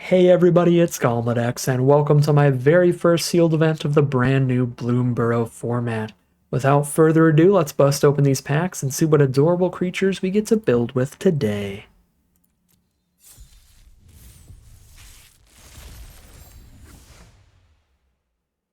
Hey everybody, it's Galmadex, and welcome to my very first sealed event of the brand new Bloomburrow format. Without further ado, let's bust open these packs and see what adorable creatures we get to build with today.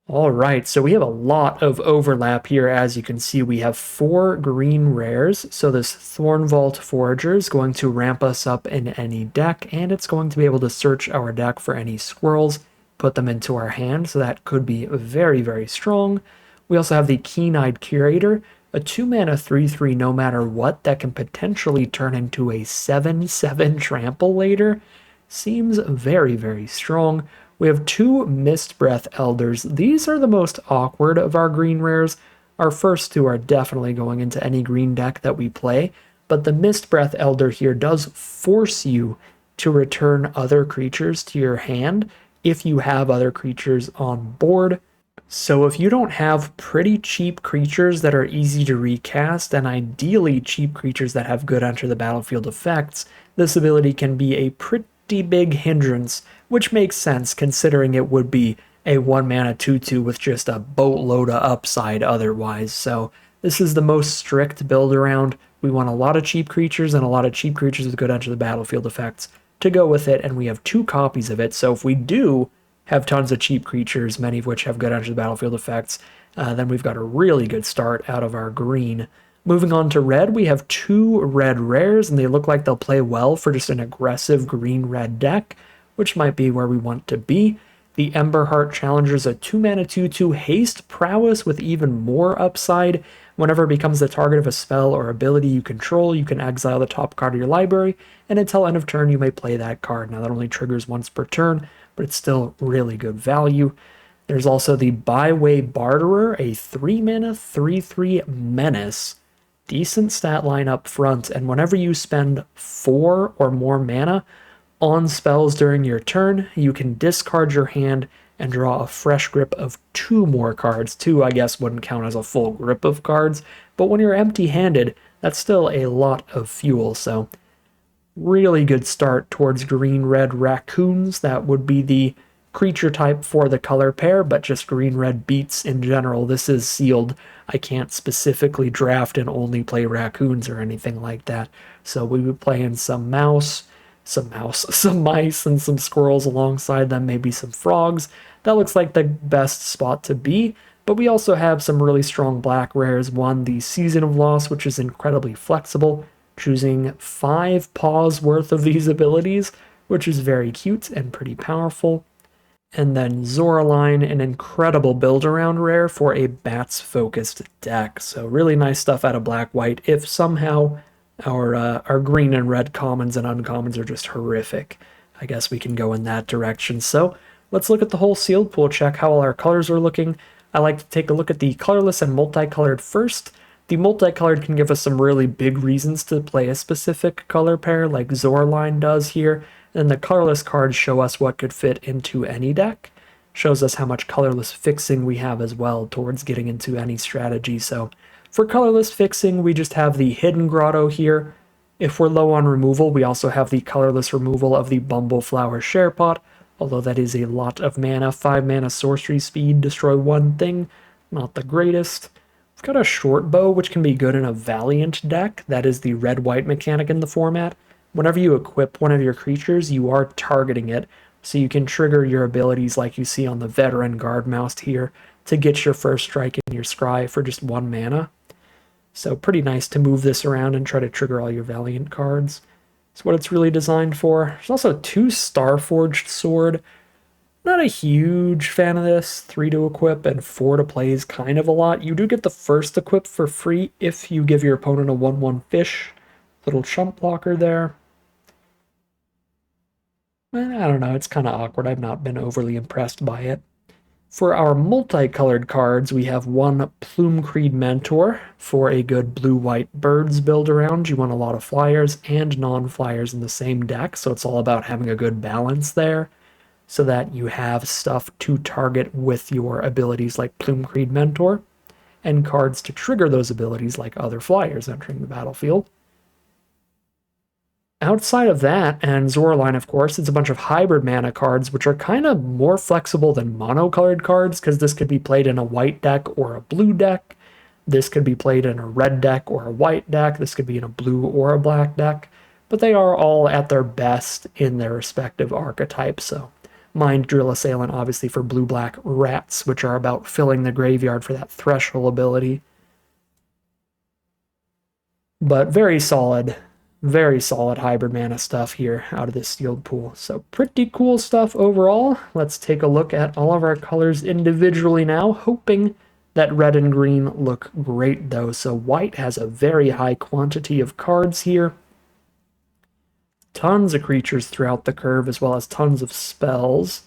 Alright, so we have a lot of overlap here. As you can see, we have 4 green rares, so this Thornvault Forager is going to ramp us up in any deck, and it's going to be able to search our deck for any squirrels, put them into our hand, so that could be very, very strong. We also have the Keen-Eyed Curator, a 2-mana 3/3 no matter what that can potentially turn into a 7/7 trample later. Seems very, very strong. We have 2 Mist Breath Elders. These are the most awkward of our green rares. Our first 2 are definitely going into any green deck that we play, but the Mist Breath Elder here does force you to return other creatures to your hand if you have other creatures on board. So if you don't have pretty cheap creatures that are easy to recast, and ideally cheap creatures that have good enter the battlefield effects, this ability can be a pretty big hindrance, which makes sense considering it would be a 1-mana 2/2 with just a boatload of upside otherwise. So this is the most strict build around. We want a lot of cheap creatures and a lot of cheap creatures with good enter the battlefield effects to go with it, and we have 2 copies of it. So if we do have tons of cheap creatures, many of which have good enter the battlefield effects, then we've got a really good start out of our green. Moving on to red, we have 2 red rares, and they look like they'll play well for just an aggressive green-red deck, which might be where we want to be. The Emberheart Challenger is a 2-mana 2/2 haste prowess with even more upside. Whenever it becomes the target of a spell or ability you control, you can exile the top card of your library, and until end of turn you may play that card. Now that only triggers once per turn, but it's still really good value. There's also the Byway Barterer, a 3-mana 3/3 menace. Decent stat line up front, and whenever you spend 4 or more mana on spells during your turn, you can discard your hand and draw a fresh grip of 2 more cards. 2, I guess, wouldn't count as a full grip of cards, but when you're empty-handed, that's still a lot of fuel, so really good start towards green-red raccoons. That would be the creature type for the color pair, but just green-red beats in general. This is sealed. I can't specifically draft and only play raccoons or anything like that. So we would play in some some mice and some squirrels alongside them, maybe some frogs. That looks like the best spot to be. But we also have some really strong black rares. One, the Season of Loss, which is incredibly flexible, choosing 5 paws worth of these abilities, which is very cute and pretty powerful. And then Zoraline, an incredible build-around rare for a bats-focused deck. So really nice stuff out of black-white. If somehow our green and red commons and uncommons are just horrific, I guess we can go in that direction. So let's look at the whole sealed pool, check how all our colors are looking. I like to take a look at the colorless and multicolored first. The multicolored can give us some really big reasons to play a specific color pair, like Zoraline does here. And the colorless cards show us what could fit into any deck. Shows us how much colorless fixing we have as well towards getting into any strategy. So for colorless fixing, we just have the Hidden Grotto here. If we're low on removal, we also have the colorless removal of the Bumbleflower Sharepot, although that is a lot of mana. 5 mana sorcery speed, destroy 1 thing. Not the greatest. We've got a short bow, which can be good in a Valiant deck. That is the red-white mechanic in the format. Whenever you equip one of your creatures, you are targeting it, so you can trigger your abilities like you see on the Veteran Guardmouse here to get your first strike in your scry for just 1 mana. So pretty nice to move this around and try to trigger all your Valiant cards. That's what it's really designed for. There's also 2 Starforged Sword. Not a huge fan of this. 3 to equip and 4 to play is kind of a lot. You do get the first equip for free if you give your opponent a 1/1 fish. Little chump blocker there. I don't know, it's kind of awkward. I've not been overly impressed by it. For our multicolored cards, we have 1 Plume-Creed Mentor for a good blue-white birds build around. You want a lot of flyers and non-flyers in the same deck, so it's all about having a good balance there so that you have stuff to target with your abilities like Plume-Creed Mentor and cards to trigger those abilities like other flyers entering the battlefield. Outside of that, and Zoraline, of course, it's a bunch of hybrid mana cards, which are kind of more flexible than monocolored cards, because this could be played in a white deck or a blue deck. This could be played in a red deck or a white deck. This could be in a blue or a black deck. But they are all at their best in their respective archetypes. So, Mind Drill Assailant, obviously, for blue-black rats, which are about filling the graveyard for that threshold ability. But very solid hybrid mana stuff here out of this sealed pool. So pretty cool stuff overall. Let's take a look at all of our colors individually now, hoping that red and green look great though. So white has a very high quantity of cards here. Tons of creatures throughout the curve, as well as tons of spells.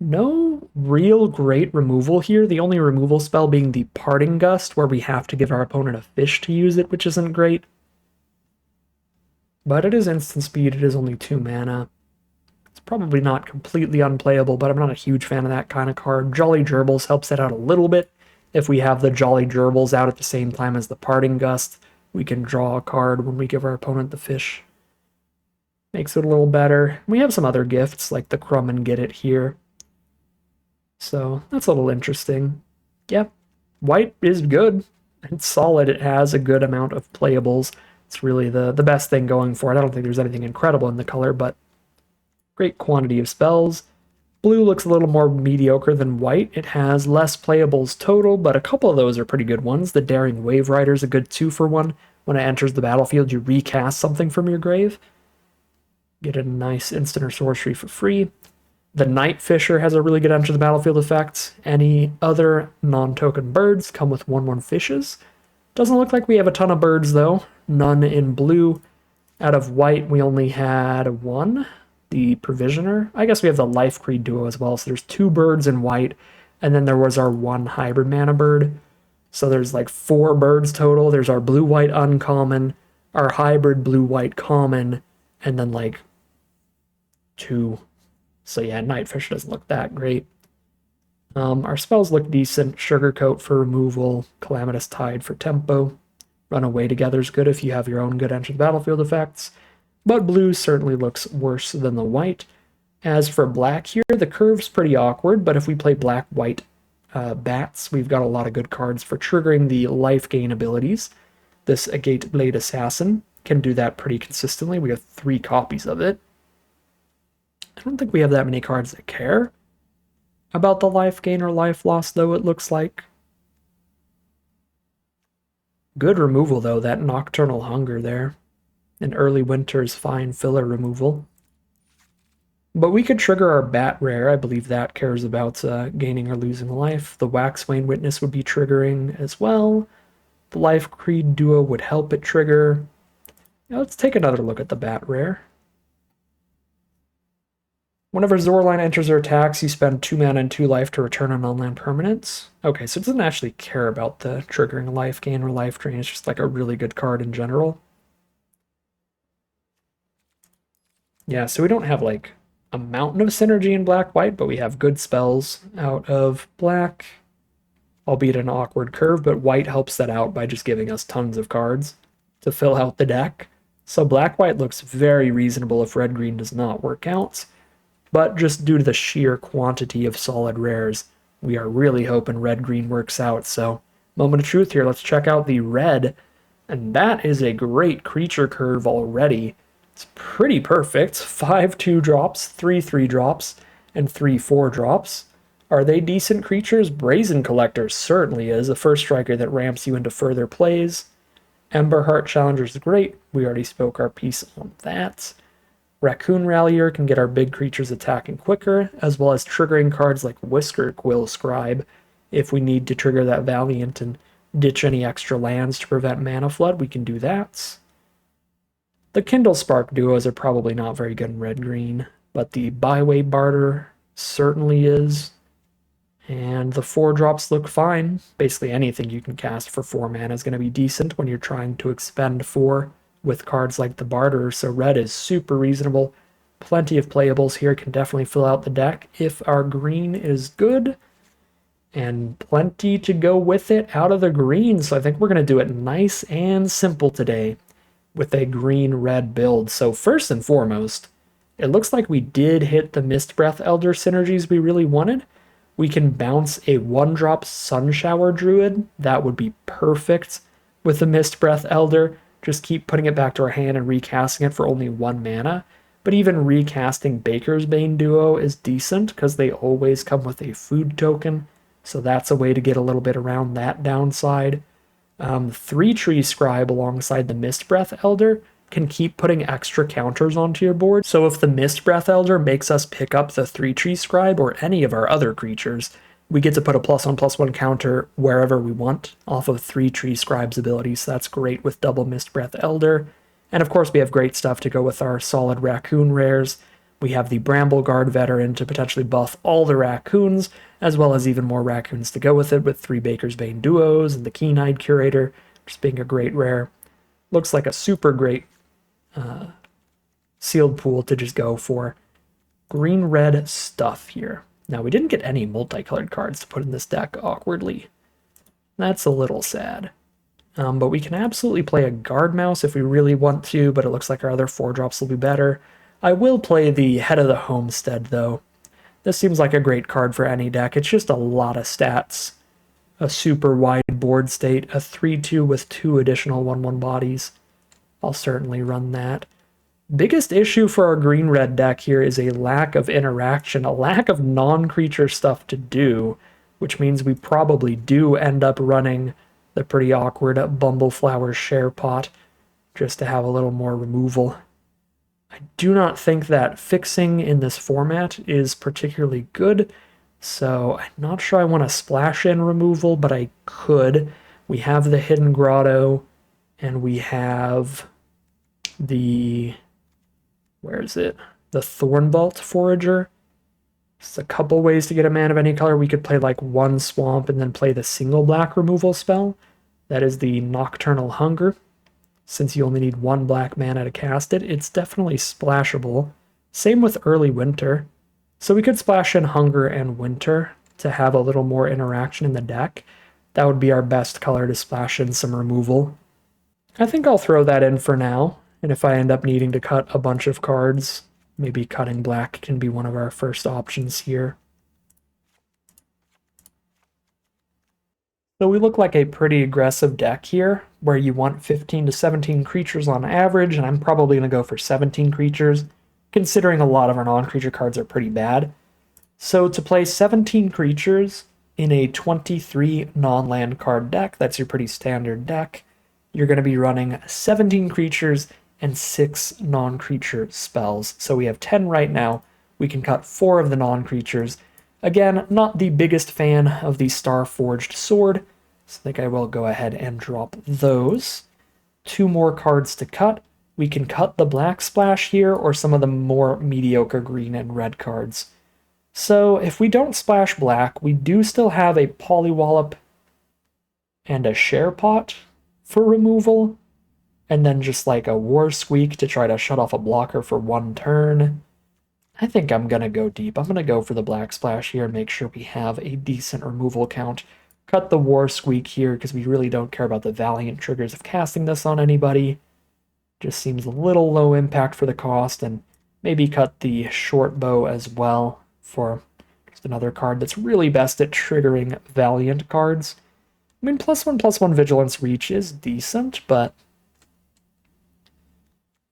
No real great removal here. The only removal spell being the Parting Gust, where we have to give our opponent a fish to use it, which isn't great. But it is instant speed, it is only 2 mana. It's probably not completely unplayable, but I'm not a huge fan of that kind of card. Jolly Gerbils helps it out a little bit. If we have the Jolly Gerbils out at the same time as the Parting Gust, we can draw a card when we give our opponent the fish. Makes it a little better. We have some other gifts, like the Crumb and Get It here. So that's a little interesting. Yep, white is good. It's solid. It has a good amount of playables. It's really the best thing going for it. I don't think there's anything incredible in the color, but great quantity of spells. Blue looks a little more mediocre than white. It has less playables total, but a couple of those are pretty good ones. The Daring Wave Rider is a good 2-for-1. When it enters the battlefield, you recast something from your grave. Get a nice instant or sorcery for free. The Night Fisher has a really good enter the battlefield effect. Any other non-token birds come with 1/1 fishes. Doesn't look like we have a ton of birds though. None in blue. Out of white, we only had one. The Provisioner. I guess we have the Life Creed duo as well. So there's 2 birds in white, and then there was our 1 hybrid mana bird. So there's like 4 birds total. There's our blue-white uncommon, our hybrid blue-white common, and then like 2. So yeah, Nightfish doesn't look that great. Our spells look decent. Sugarcoat for removal, Calamitous Tide for tempo. Runaway Together is good if you have your own good enter the battlefield effects. But blue certainly looks worse than the white. As for black here, the curve's pretty awkward, but if we play black-white bats, we've got a lot of good cards for triggering the life gain abilities. This Agate Blade Assassin can do that pretty consistently. We have 3 copies of it. I don't think we have that many cards that care about the life gain or life loss, though, it looks like. Good removal, though, that Nocturnal Hunger there. And Early Winter's fine filler removal. But we could trigger our Bat Rare. I believe that cares about gaining or losing a life. The Waxwane Witness would be triggering as well. The Life Creed duo would help it trigger. Now let's take another look at the Bat Rare. Whenever Zoraline enters or attacks, you spend 2 mana and 2 life to return a non-land permanence. Okay, so it doesn't actually care about the triggering life gain or life drain. It's just like a really good card in general. Yeah, so we don't have like a mountain of synergy in black-white, but we have good spells out of black, albeit an awkward curve, but white helps that out by just giving us tons of cards to fill out the deck. So black-white looks very reasonable if red-green does not work out. But just due to the sheer quantity of solid rares, we are really hoping red-green works out. So, moment of truth here, let's check out the red. And that is a great creature curve already. It's pretty perfect. 5 2-drops, 3 3-drops, and 3 4-drops. Are they decent creatures? Brazen Collector certainly is. A first striker that ramps you into further plays. Emberheart Challenger is great. We already spoke our piece on that. Raccoon Rallier can get our big creatures attacking quicker, as well as triggering cards like Whisker Quill Scribe if we need to trigger that Valiant and ditch any extra lands to prevent mana flood. We can do that. The Kindle Spark duos are probably not very good in red-green, but the Byway Barter certainly is. And the 4-drops look fine. Basically anything you can cast for 4 mana is going to be decent when you're trying to expend 4 with cards like the Barter, so red is super reasonable. Plenty of playables here, can definitely fill out the deck if our green is good. And plenty to go with it out of the green, so I think we're going to do it nice and simple today. with a green-red build. So first and foremost, it looks like we did hit the Mist Breath Elder synergies we really wanted. We can bounce a 1-drop Sun Shower Druid. That would be perfect with the Mist Breath Elder. Just keep putting it back to our hand and recasting it for only 1 mana. But even recasting Baker's Bane Duo is decent because they always come with a food token. So that's a way to get a little bit around that downside. 3-Tree Scribe alongside the Mist Breath Elder can keep putting extra counters onto your board. So if the Mist Breath Elder makes us pick up the 3-Tree Scribe or any of our other creatures, we get to put a +1/+1 counter wherever we want off of 3-Tree Scribe's ability. So that's great with double Mist Breath Elder. And of course we have great stuff to go with our solid Raccoon rares. We have the Bramble Guard Veteran to potentially buff all the Raccoons, as well as even more Raccoons to go with it, with 3 Baker's Bane Duos and the Keen-Eyed Curator, just being a great rare. Looks like a super great sealed pool to just go for green-red stuff here. Now, we didn't get any multicolored cards to put in this deck, awkwardly. That's a little sad. But we can absolutely play a Guard Mouse if we really want to, but it looks like our other 4-drops will be better. I will play the Head of the Homestead, though. This seems like a great card for any deck. It's just a lot of stats. A super wide board state, a 3/2 with 2 additional 1/1 bodies. I'll certainly run that. Biggest issue for our green-red deck here is a lack of interaction, a lack of non-creature stuff to do, which means we probably do end up running the pretty awkward Bumbleflower Share Pot just to have a little more removal. I do not think that fixing in this format is particularly good, so I'm not sure I want to splash in removal, but I could. We have the Hidden Grotto, and we have the... where is it? The Thornvault Forager. There's a couple ways to get a mana of any color. We could play like 1 Swamp and then play the single black removal spell. That is the Nocturnal Hunger. Since you only need 1 black mana to cast it, it's definitely splashable. Same with Early Winter. So we could splash in Hunger and Winter to have a little more interaction in the deck. That would be our best color to splash in some removal. I think I'll throw that in for now. And if I end up needing to cut a bunch of cards, maybe cutting black can be one of our first options here. So we look like a pretty aggressive deck here, where you want 15 to 17 creatures on average, and I'm probably going to go for 17 creatures, considering a lot of our non-creature cards are pretty bad. So to play 17 creatures in a 23 non-land card deck, that's your pretty standard deck, you're going to be running 17 creatures and 6 non-creature spells. So we have 10 right now. We can cut 4 of the non-creatures. Again, not the biggest fan of the Star-Forged Sword, so I think I will go ahead and drop those. 2 more cards to cut. We can cut the Black Splash here, or some of the more mediocre green and red cards. So if we don't splash black, we do still have a Polywallop and a Share Pot for removal, and then just like a War Squeak to try to shut off a blocker for 1 turn. I think I'm going to go deep. I'm going to go for the Black Splash here and make sure we have a decent removal count. Cut the War Squeak here because we really don't care about the Valiant triggers of casting this on anybody. Just seems a little low impact for the cost, and maybe cut the Short Bow as well for just another card that's really best at triggering Valiant cards. I mean, +1/+1 Vigilance Reach is decent, but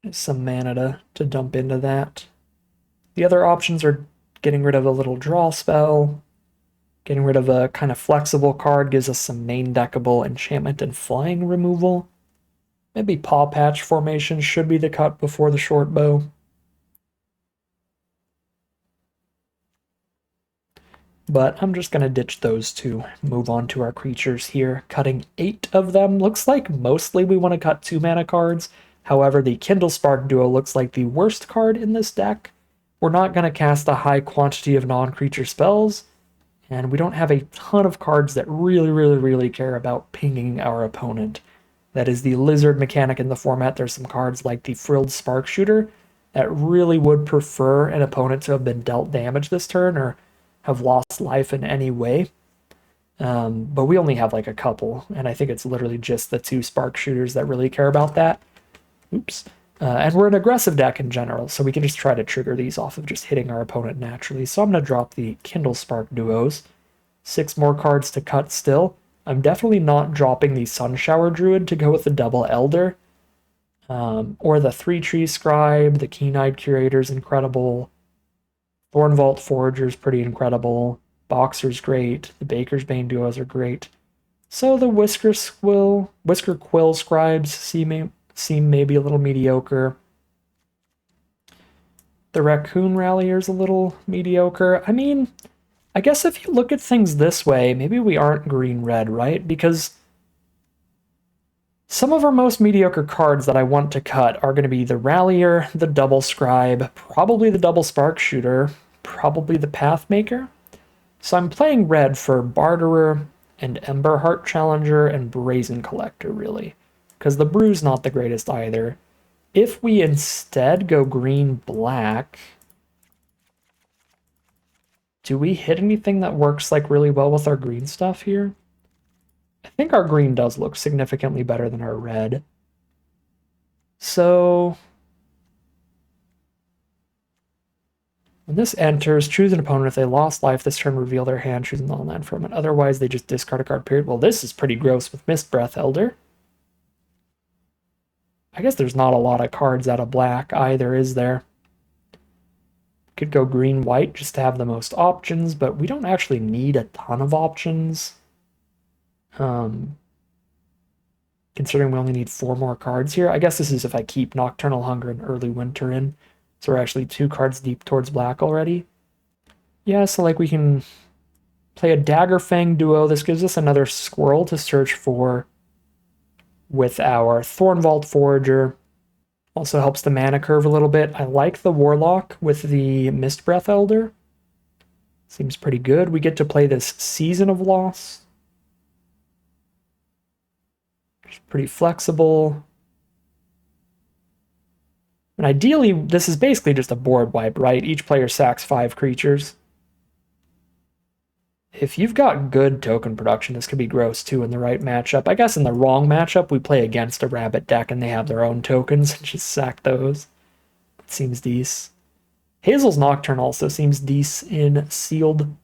there's some mana to dump into that. The other options are getting rid of a little draw spell, getting rid of a kind of flexible card gives us some main deckable enchantment and flying removal. Maybe Paw Patch formation should be the cut before the Short Bow. But I'm just going to ditch those 2, move on to our creatures here, cutting 8 of them. Looks like mostly we want to cut 2 mana cards. However, the Kindle Spark Duo looks like the worst card in this deck. We're not going to cast a high quantity of non-creature spells, and we don't have a ton of cards that really care about pinging our opponent. That is the lizard mechanic in the format. There's some cards like the Frilled Spark Shooter that really would prefer an opponent to have been dealt damage this turn or have lost life in any way. But we only have like a couple, and I think it's literally just the 2 Spark Shooters that really care about that. Oops. And we're an aggressive deck in general, so we can just try to trigger these off of just hitting our opponent naturally. So I'm going to drop the Kindle Spark duos. 6 more cards to cut still. I'm definitely not dropping the Sunshower Druid to go with the double Elder. Or the 3-Tree Scribe, the Keen-Eyed Curator's incredible. Thornvault Forager's pretty incredible. Boxer's great. The Baker's Bane duos are great. So the Whisker Quill Scribes seem maybe a little mediocre. The Raccoon Rallier's a little mediocre. I mean, I guess if you look at things this way, maybe we aren't green-red, right? Because some of our most mediocre cards that I want to cut are going to be the Rallier, the Double Scribe, probably the Double Spark Shooter, probably the Pathmaker. So I'm playing red for Barterer and Emberheart Challenger and Brazen Collector, really. Because the Brew's not the greatest either. If we instead go green-black, do we hit anything that works like really well with our green stuff here? I think our green does look significantly better than our red. So when this enters, choose an opponent. If they lost life this turn, reveal their hand, choose a non-land from it. Otherwise, they just discard a card, period. Well, this is pretty gross with Mist Breath Elder. I guess there's not a lot of cards out of black either, is there? Could go green-white just to have the most options, but we don't actually need a ton of options. Considering we only need 4 more cards here. I guess this is if I keep Nocturnal Hunger and Early Winter in. So we're actually 2 cards deep towards black already. Yeah, so like we can play a Daggerfang duo. This gives us another squirrel to search for with our Thornvault Forager. Also helps the mana curve a little bit. I like the Warlock with the Mist Breath Elder. Seems pretty good. We get to play this Season of Loss. It's pretty flexible. And ideally, this is basically just a board wipe, right? Each player sacks 5 creatures. If you've got good token production, this could be gross too in the right matchup. I guess in the wrong matchup, we play against a rabbit deck and they have their own tokens and just sack those. It seems decent. Hazel's Nocturne also seems decent in sealed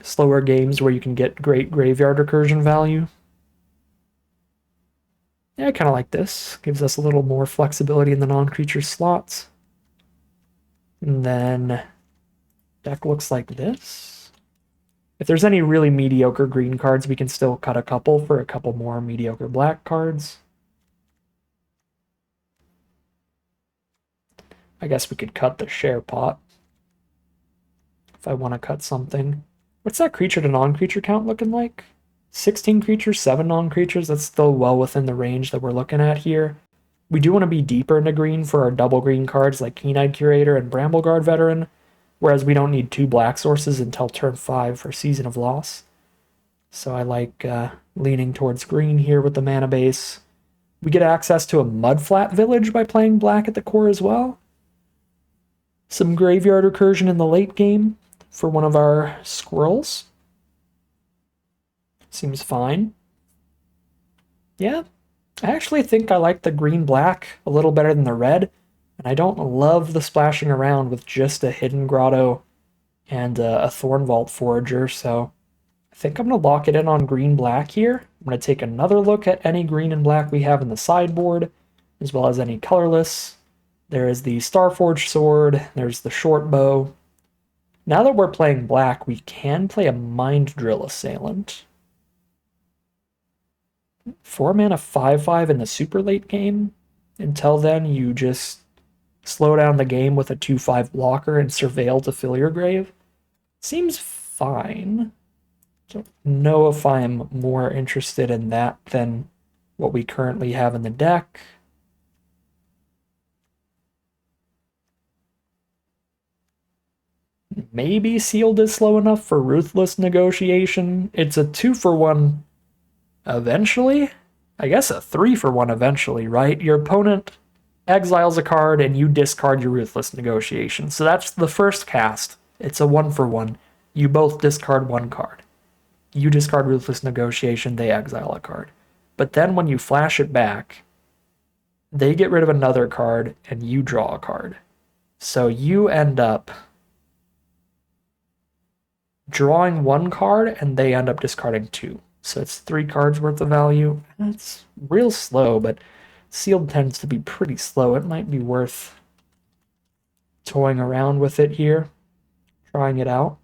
slower games where you can get great graveyard recursion value. Yeah, I kind of like this. Gives us a little more flexibility in the non-creature slots. And then deck looks like this. If there's any really mediocre green cards, we can still cut a couple for a couple more mediocre black cards. I guess we could cut the share pot if I want to cut something. What's that creature to non-creature count looking like? 16 creatures, 7 non-creatures. That's still well within the range that we're looking at here. We do want to be deeper into green for our double green cards like Keen-Eyed Curator and Brambleguard Veteran, whereas we don't need 2 black sources until turn 5 for Season of Loss. So I like leaning towards green here with the mana base. We get access to a Mudflat Village by playing black at the core as well. Some graveyard recursion in the late game for one of our squirrels. Seems fine. Yeah, I actually think I like the green-black a little better than the red, and I don't love the splashing around with just a Hidden Grotto and a Thornvault Forager, so I think I'm going to lock it in on green-black here. I'm going to take another look at any green and black we have in the sideboard, as well as any colorless. There is the Starforged Sword, there's the Short Bow. Now that we're playing black, we can play a Mind Drill Assailant. 4 mana 5/5 in the super late game. Until then, you just slow down the game with a 2/5 blocker and surveil to fill your grave. Seems fine. Don't know if I'm more interested in that than what we currently have in the deck. Maybe Sealed is slow enough for Ruthless Negotiation. It's a 2-for-1 eventually. I guess a 3-for-1 eventually, right? Your opponent exiles a card and you discard your Ruthless Negotiation. So that's the first cast. It's a 1-for-1. You both discard 1 card. You discard Ruthless Negotiation, they exile a card. But then when you flash it back, they get rid of another card, and you draw a card. So you end up drawing one card, and they end up discarding two. So it's 3 cards worth of value. It's real slow, but sealed tends to be pretty slow. It might be worth toying around with it here, trying it out.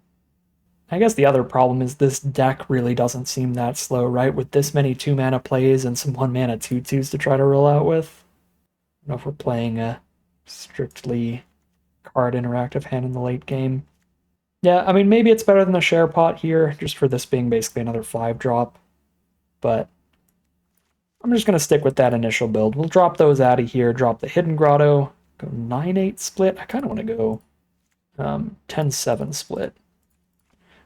I guess the other problem is this deck really doesn't seem that slow, right? With this many 2-mana plays and some 1-mana 2/2s to try to roll out with. I don't know if we're playing a strictly card interactive hand in the late game. Yeah, I mean, maybe it's better than the share pot here, just for this being basically another 5-drop. But I'm just going to stick with that initial build. We'll drop those out of here, drop the Hidden Grotto, go 9-8 split. I kind of want to go 10-7 split.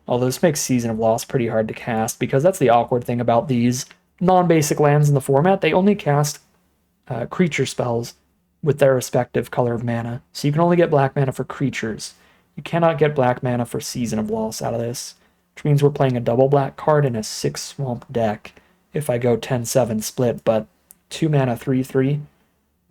Although this makes Season of Loss pretty hard to cast, because that's the awkward thing about these non-basic lands in the format. They only cast creature spells with their respective color of mana. So you can only get black mana for creatures. You cannot get black mana for Season of Loss out of this, which means we're playing a double black card in a 6 swamp deck if I go 10-7 split, but 2 mana 3/3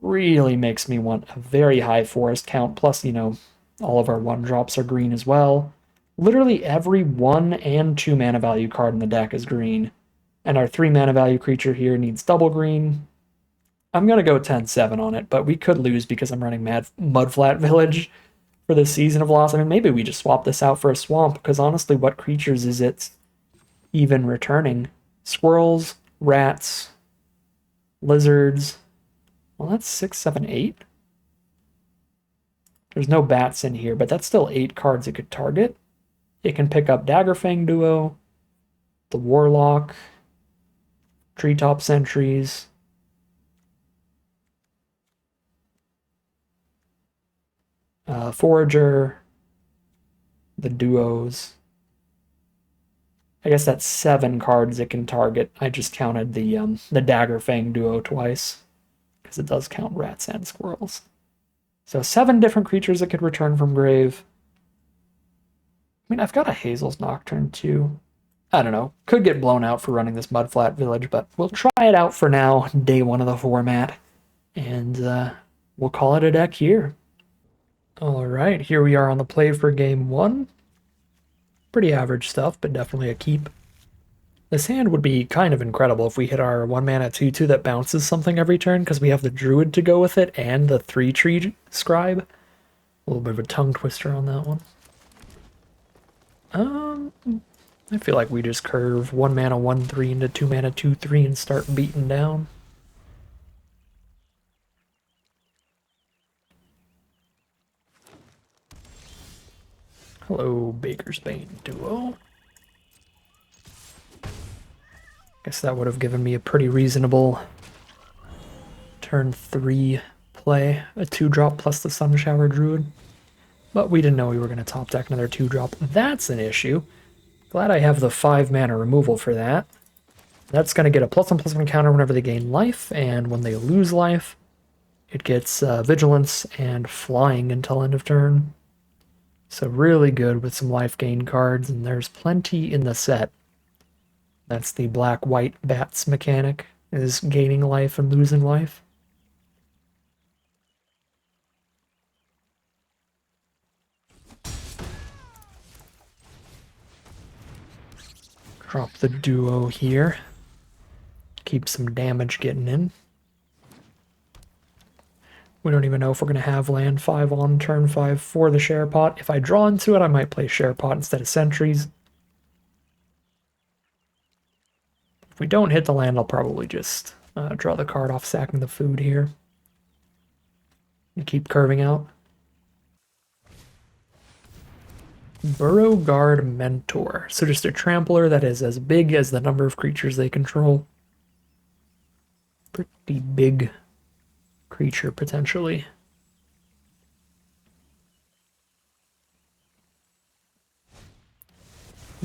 really makes me want a very high forest count, plus, you know, all of our 1-drops are green as well. Literally every 1 and 2 mana value card in the deck is green, and our 3 mana value creature here needs double green. I'm going to go 10-7 on it, but we could lose because I'm running Mudflat Village for the Season of Loss. I mean, maybe we just swap this out for a swamp, because honestly, what creatures is it even returning? Squirrels, rats, lizards. Well, that's 6, 7, 8. There's no bats in here, but that's still 8 cards it could target. It can pick up Daggerfang Duo, the Warlock, Treetop Sentries, Forager, the duos. I guess that's 7 cards it can target. I just counted the Daggerfang Duo twice, because it does count rats and squirrels. So 7 different creatures it could return from grave. I mean, I've got a Hazel's Nocturne too. I don't know. Could get blown out for running this Mudflat Village, but we'll try it out for now, day 1 of the format. And we'll call it a deck here. Alright, here we are on the play for game 1. Pretty average stuff, but definitely a keep. This hand would be kind of incredible if we hit our 1-mana 2/2 that bounces something every turn, because we have the Druid to go with it and the 3-tree Scribe. A little bit of a tongue twister on that one. I feel like we just curve 1-mana 1/3 into 2-mana 2/3 and start beating down. Hello, Baker's Bane Duo. Guess that would have given me a pretty reasonable turn 3 play. A 2-drop plus the Sunshower Druid. But we didn't know we were going to top deck another 2-drop. That's an issue. Glad I have the 5-mana removal for that. That's going to get a +1/+1 counter whenever they gain life, and when they lose life, it gets Vigilance and Flying until end of turn. So really good with some life gain cards, and there's plenty in the set. That's the black-white bats mechanic, is gaining life and losing life. Drop the duo here. Keep some damage getting in. We don't even know if we're going to have land 5 on turn 5 for the share pot. If I draw into it, I might play share pot instead of sentries. If we don't hit the land, I'll probably just draw the card off sacking the food here. And keep curving out. Burrow Guard Mentor. So just a trampler that is as big as the number of creatures they control. Pretty big creature, potentially.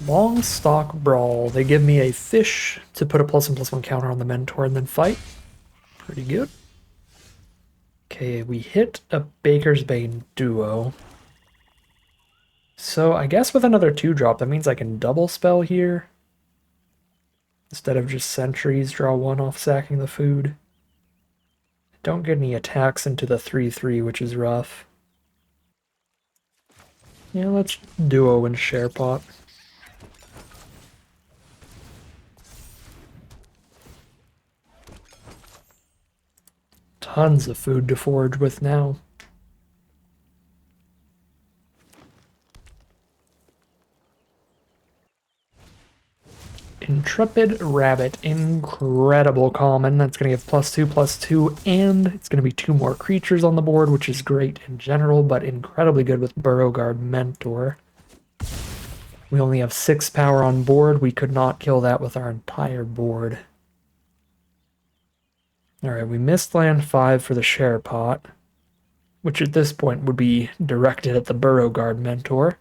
Longstalk Brawl. They give me a fish to put a +1/+1 counter on the Mentor and then fight. Pretty good. Okay, we hit a Baker's Bane Duo. So I guess with another 2-drop, that means I can double spell here. Instead of just sentries, draw 1 off sacking the food. Don't get any attacks into the 3/3, which is rough. Yeah, let's duo and share pot. Tons of food to forage with now. Intrepid Rabbit, incredible common. That's going to give +2/+2, and it's going to be 2 more creatures on the board, which is great in general, but incredibly good with Burrow Guard Mentor. We only have 6 power on board. We could not kill that with our entire board. Alright, we missed land 5 for the share pot, which at this point would be directed at the Burrow Guard Mentor.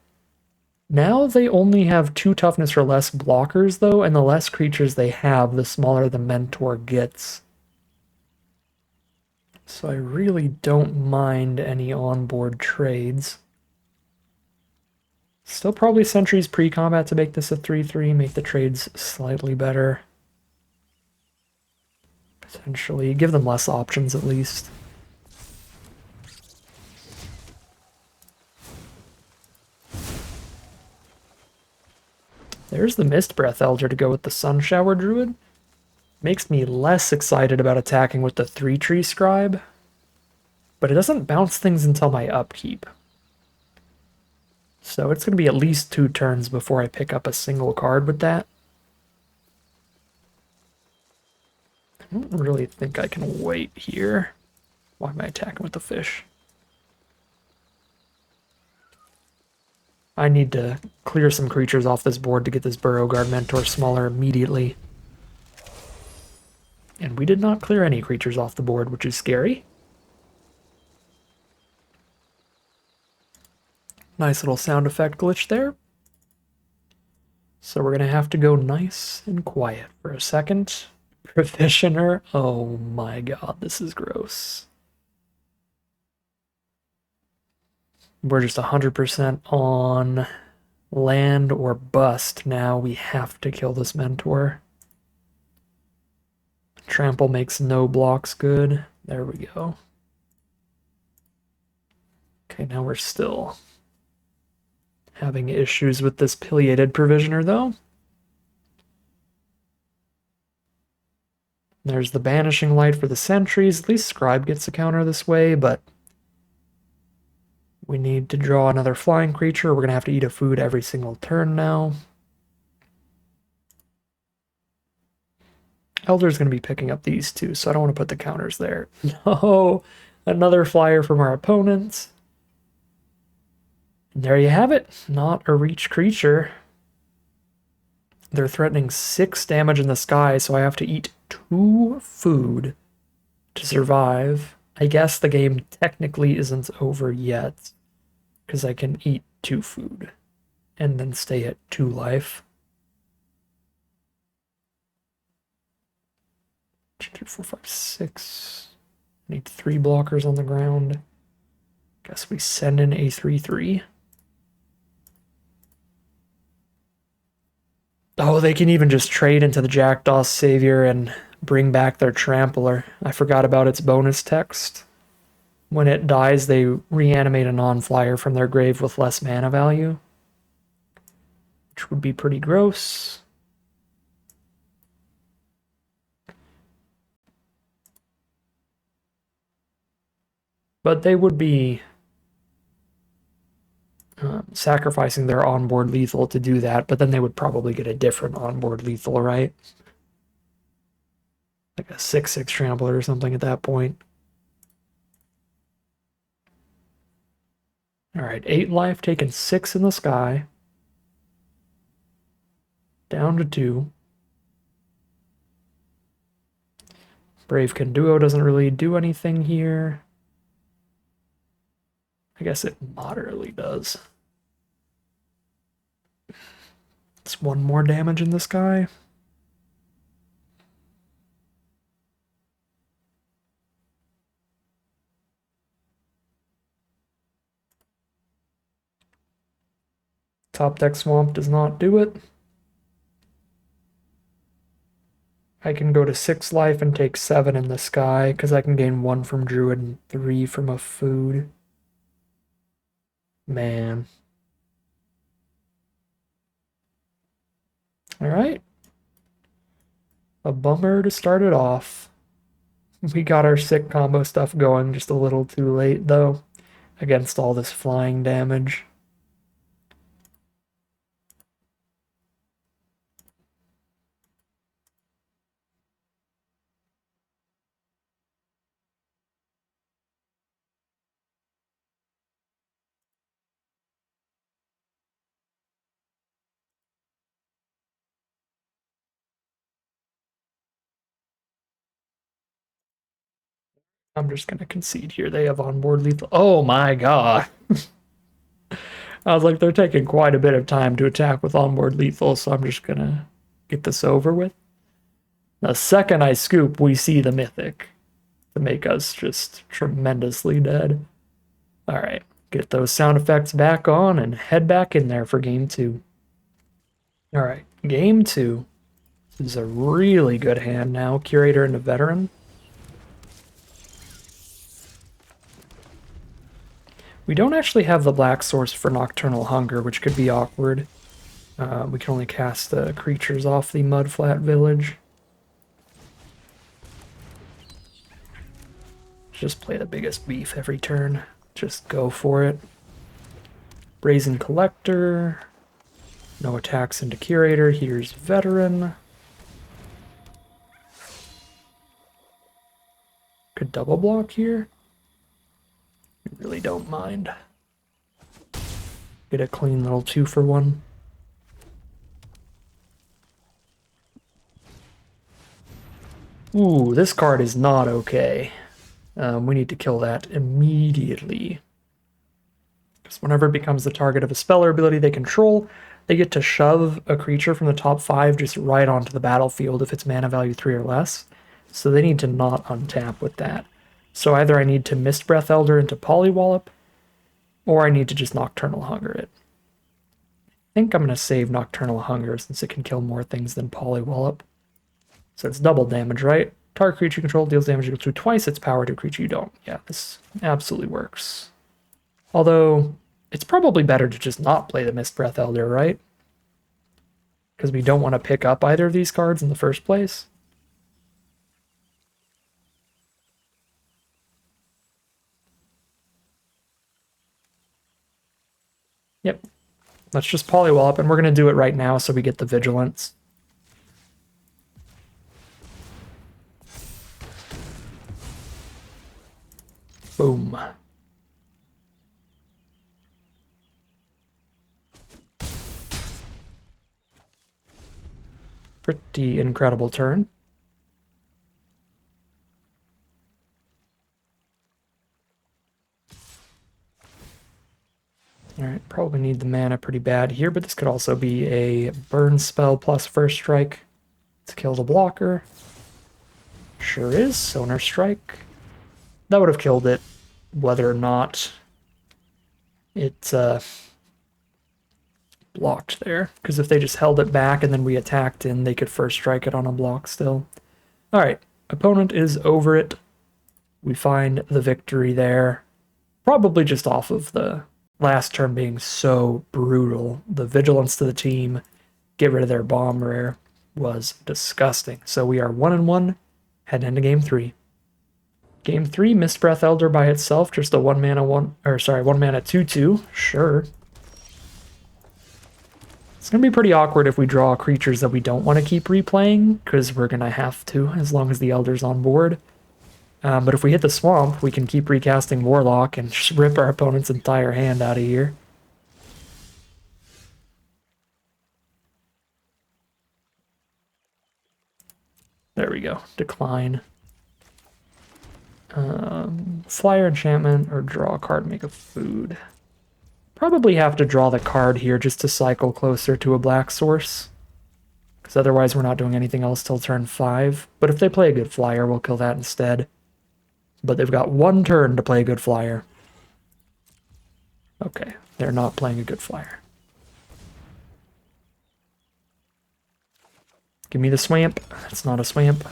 Now they only have 2 toughness or less blockers, though, and the less creatures they have, the smaller the Mentor gets. So I really don't mind any onboard trades. Still probably Sentries pre-combat to make this a 3/3, make the trades slightly better. Potentially. Give them less options at least. There's the Mist Breath Elder to go with the Sun Shower Druid. Makes me less excited about attacking with the 3-Tree Scribe, but it doesn't bounce things until my upkeep. So it's going to be at least 2 turns before I pick up a single card with that. I don't really think I can wait here. Why am I attacking with the fish? I need to clear some creatures off this board to get this Burrow Guard Mentor smaller immediately. And we did not clear any creatures off the board, which is scary. Nice little sound effect glitch there. So we're going to have to go nice and quiet for a second. Provisioner. Oh my god, this is gross. We're just 100% on land or bust now. We have to kill this Mentor. Trample makes no blocks good. There we go. Okay, now we're still having issues with this Pileated Provisioner, though. There's the Banishing Light for the Sentries. At least Scribe gets a counter this way, but we need to draw another flying creature. We're going to have to eat a food every single turn now. Elder's going to be picking up these two, so I don't want to put the counters there. No! Another flyer from our opponents. And there you have it. Not a reach creature. They're threatening 6 damage in the sky, so I have to eat 2 food to survive. I guess the game technically isn't over yet, because I can eat 2 food and then stay at 2 life. 2, 3, 4, 5, 6. Need 3 blockers on the ground. Guess we send in a 3/3. Oh, they can even just trade into the Jackdaw Savior and bring back their Trampler. I forgot about its bonus text. When it dies, they reanimate a non-flyer from their grave with less mana value, which would be pretty gross. But they would be sacrificing their onboard lethal to do that, but then they would probably get a different onboard lethal, right? Like a 6/6 Trampler or something at that point. Alright, 8 life, taking 6 in the sky. Down to 2. Brave Conduo doesn't really do anything here. I guess it moderately does. It's 1 more damage in the sky. Top deck Swamp does not do it. I can go to 6 life and take 7 in the sky, because I can gain 1 from Druid and 3 from a food. Man. Alright. A bummer to start it off. We got our sick combo stuff going just a little too late, though, against all this flying damage. I'm just going to concede here. They have onboard lethal. Oh my god. I was like, they're taking quite a bit of time to attack with onboard lethal, so I'm just going to get this over with. The second I scoop, we see the mythic to make us just tremendously dead. All right, get those sound effects back on and head back in there for game 2. All right, game 2 is a really good hand now. Curator and a veteran. We don't actually have the black source for Nocturnal Hunger, which could be awkward. We can only cast the creatures off the Mudflat Village. Just play the biggest beef every turn. Just go for it. Brazen Collector. No attacks into Curator. Here's Veteran. Could double block here. Really don't mind. Get a clean little 2-for-1. Ooh, this card is not okay. We need to kill that immediately. Because whenever it becomes the target of a spell or ability they control, they get to shove a creature from the top 5 just right onto the battlefield if it's mana value 3 or less. So they need to not untap with that. So either I need to Mist Breath Elder into Polywallop, or I need to just Nocturnal Hunger it. I think I'm going to save Nocturnal Hunger since it can kill more things than Polywallop. So it's double damage, right? Target creature you control deals damage equal to twice its power to a creature you don't. Yeah, this absolutely works. Although, it's probably better to just not play the Mist Breath Elder, right? Because we don't want to pick up either of these cards in the first place. Yep. Let's just Polywallop, and we're going to do it right now so we get the Vigilance. Boom. Pretty incredible turn. Alright, probably need the mana pretty bad here, but this could also be a burn spell plus first strike to kill the blocker. Sure is, Sonar Strike. That would have killed it, whether or not it blocked there. Because if they just held it back and then we attacked in, they could first strike it on a block still. Alright, opponent is over it. We find the victory there. Probably just off of the last turn being so brutal. The vigilance to the team, get rid of their bomb rare, was disgusting. So we are 1-1, heading into game 3. Game 3, Mist Breath Elder by itself, just a 1 mana 2/2. Sure. It's gonna be pretty awkward if we draw creatures that we don't want to keep replaying, because we're gonna have to, as long as the Elder's on board. But if we hit the swamp, we can keep recasting Warlock and just rip our opponent's entire hand out of here. There we go. Decline. Flyer enchantment or draw a card, make a food. Probably have to draw the card here just to cycle closer to a black source. Because otherwise we're not doing anything else till turn 5. But if they play a good flyer, we'll kill that instead. But they've got 1 turn to play a good flyer. Okay, they're not playing a good flyer. Give me the swamp. It's not a swamp.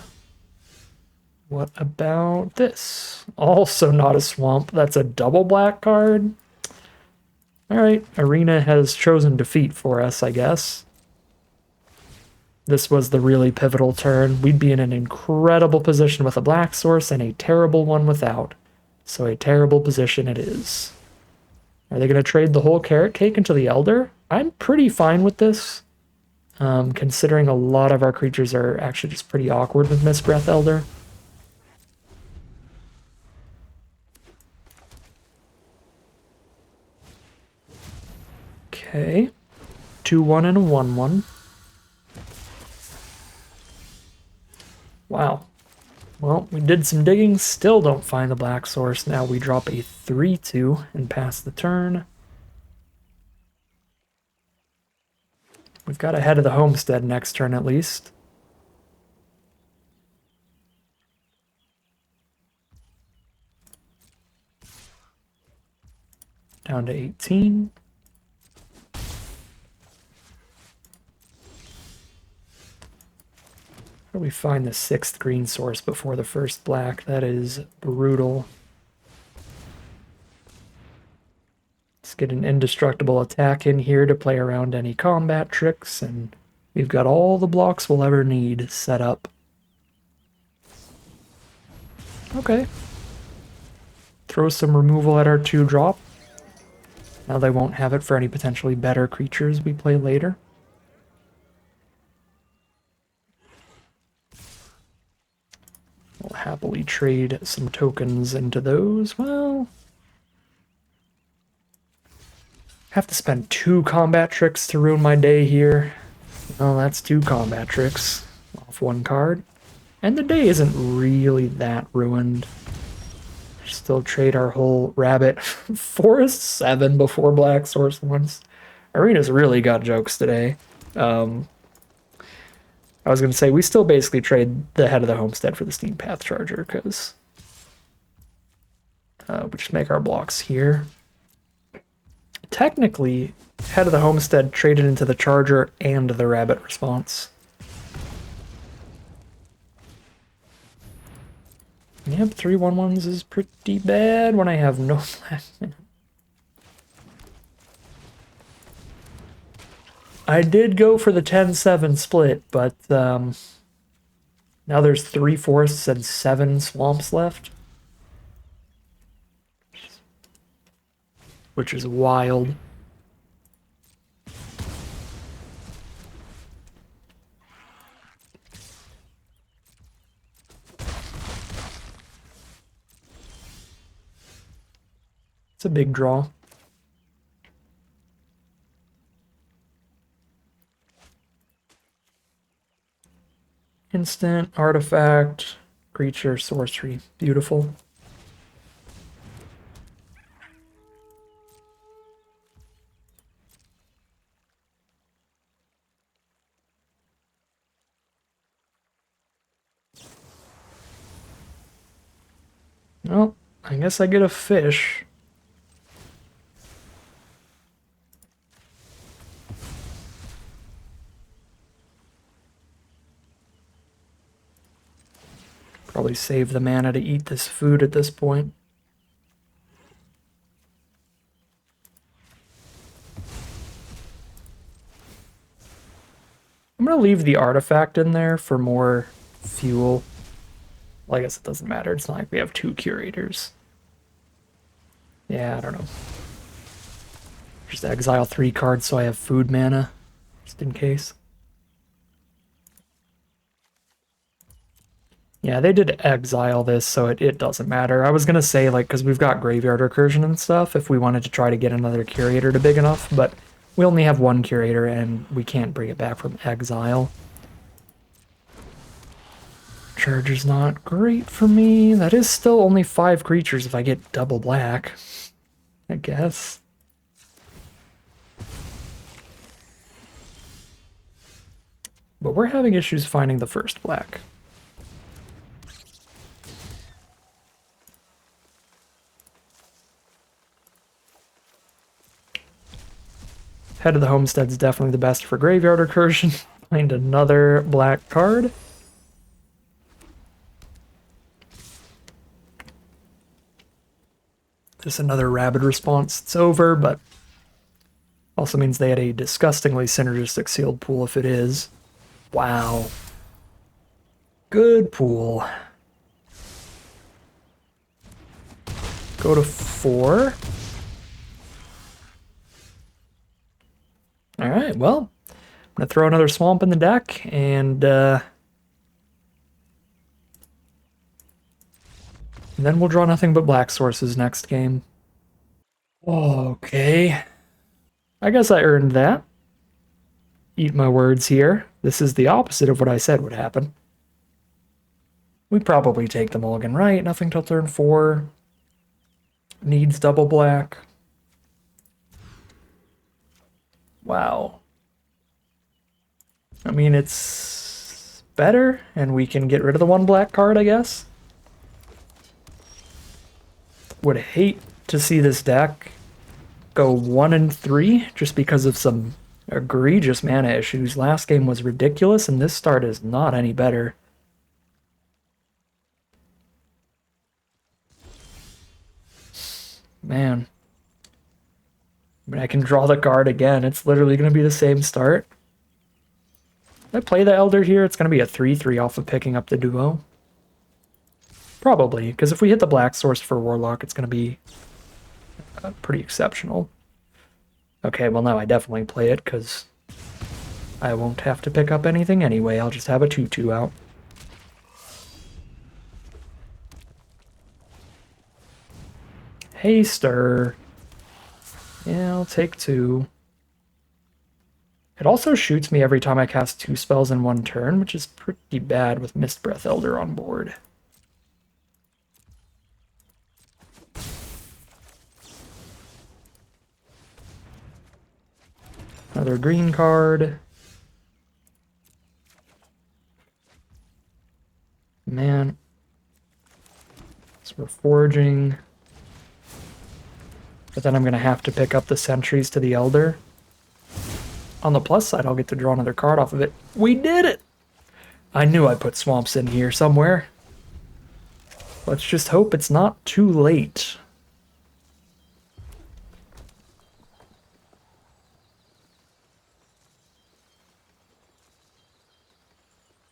What about this? Also not a swamp. That's a double black card. Alright, Arena has chosen defeat for us, I guess. This was the really pivotal turn. We'd be in an incredible position with a black source and a terrible one without. So a terrible position it is. Are they going to trade the whole carrot cake into the Elder? I'm pretty fine with this. Considering a lot of our creatures are actually just pretty awkward with Mist Breath Elder. Okay. 2-1 and a 1-1. Wow. Well, we did some digging, still don't find the black source. Now we drop a 3-2 and pass the turn. We've got ahead of the homestead next turn at least. Down to 18. How do we find the 6th green source before the first black? That is brutal. Let's get an indestructible attack in here to play around any combat tricks, and we've got all the blocks we'll ever need set up. Okay. Throw some removal at our 2-drop. Now they won't have it for any potentially better creatures we play later. We'll happily trade some tokens into those. Well, have to spend 2 combat tricks to ruin my day here. Well, that's 2 combat tricks off 1 card. And the day isn't really that ruined. Still trade our whole rabbit. Forest 7 before black source once. Arena's really got jokes today. I was going to say, we still basically trade the head of the homestead for the steam path charger, because we just make our blocks here. Technically, head of the homestead traded into the charger and the rabbit response. Yep, 3/1/1s is pretty bad when I have no black mana. I did go for the 10-7 split, but now there's 3 forests and 7 swamps left. Which is wild. It's a big draw. Instant, artifact, creature, sorcery. Beautiful. Well, I guess I get a fish. Probably save the mana to eat this food at this point. I'm going to leave the artifact in there for more fuel. Well, I guess it doesn't matter. It's not like we have 2 curators. Yeah, I don't know. Just exile 3 cards so I have food mana, just in case. Yeah, they did exile this, so it doesn't matter. I was gonna say, like, because we've got graveyard recursion and stuff, if we wanted to try to get another curator to big enough, but we only have 1 curator and we can't bring it back from exile. Charger's not great for me. That is still only 5 creatures if I get double black, I guess. But we're having issues finding the first black. Head of the Homestead's definitely the best for graveyard recursion. Find another black card. Just another rabid response. It's over, but also means they had a disgustingly synergistic sealed pool if it is. Wow. Good pool. Go to 4. Alright, well, I'm going to throw another swamp in the deck, and then we'll draw nothing but black sources next game. Okay. I guess I earned that. Eat my words here. This is the opposite of what I said would happen. We probably take the mulligan, right? Nothing till turn 4. Needs double black. Wow. I mean, it's better, and we can get rid of the one black card, I guess. Would hate to see this deck go 1 and 3 just because of some egregious mana issues. Last game was ridiculous, and this start is not any better. Man. I mean, I can draw the card again. It's literally going to be the same start. If I play the Elder here, it's going to be a 3/3 off of picking up the duo. Probably, because if we hit the black source for Warlock, it's going to be pretty exceptional. Okay, well now I definitely play it, because I won't have to pick up anything anyway. I'll just have a 2/2 out. Haster. Yeah, I'll take 2. It also shoots me every time I cast 2 spells in one turn, which is pretty bad with Mist Breath Elder on board. Another green card. Man. So we're foraging. But then I'm going to have to pick up the sentries to the Elder. On the plus side, I'll get to draw another card off of it. We did it! I knew I put swamps in here somewhere. Let's just hope it's not too late.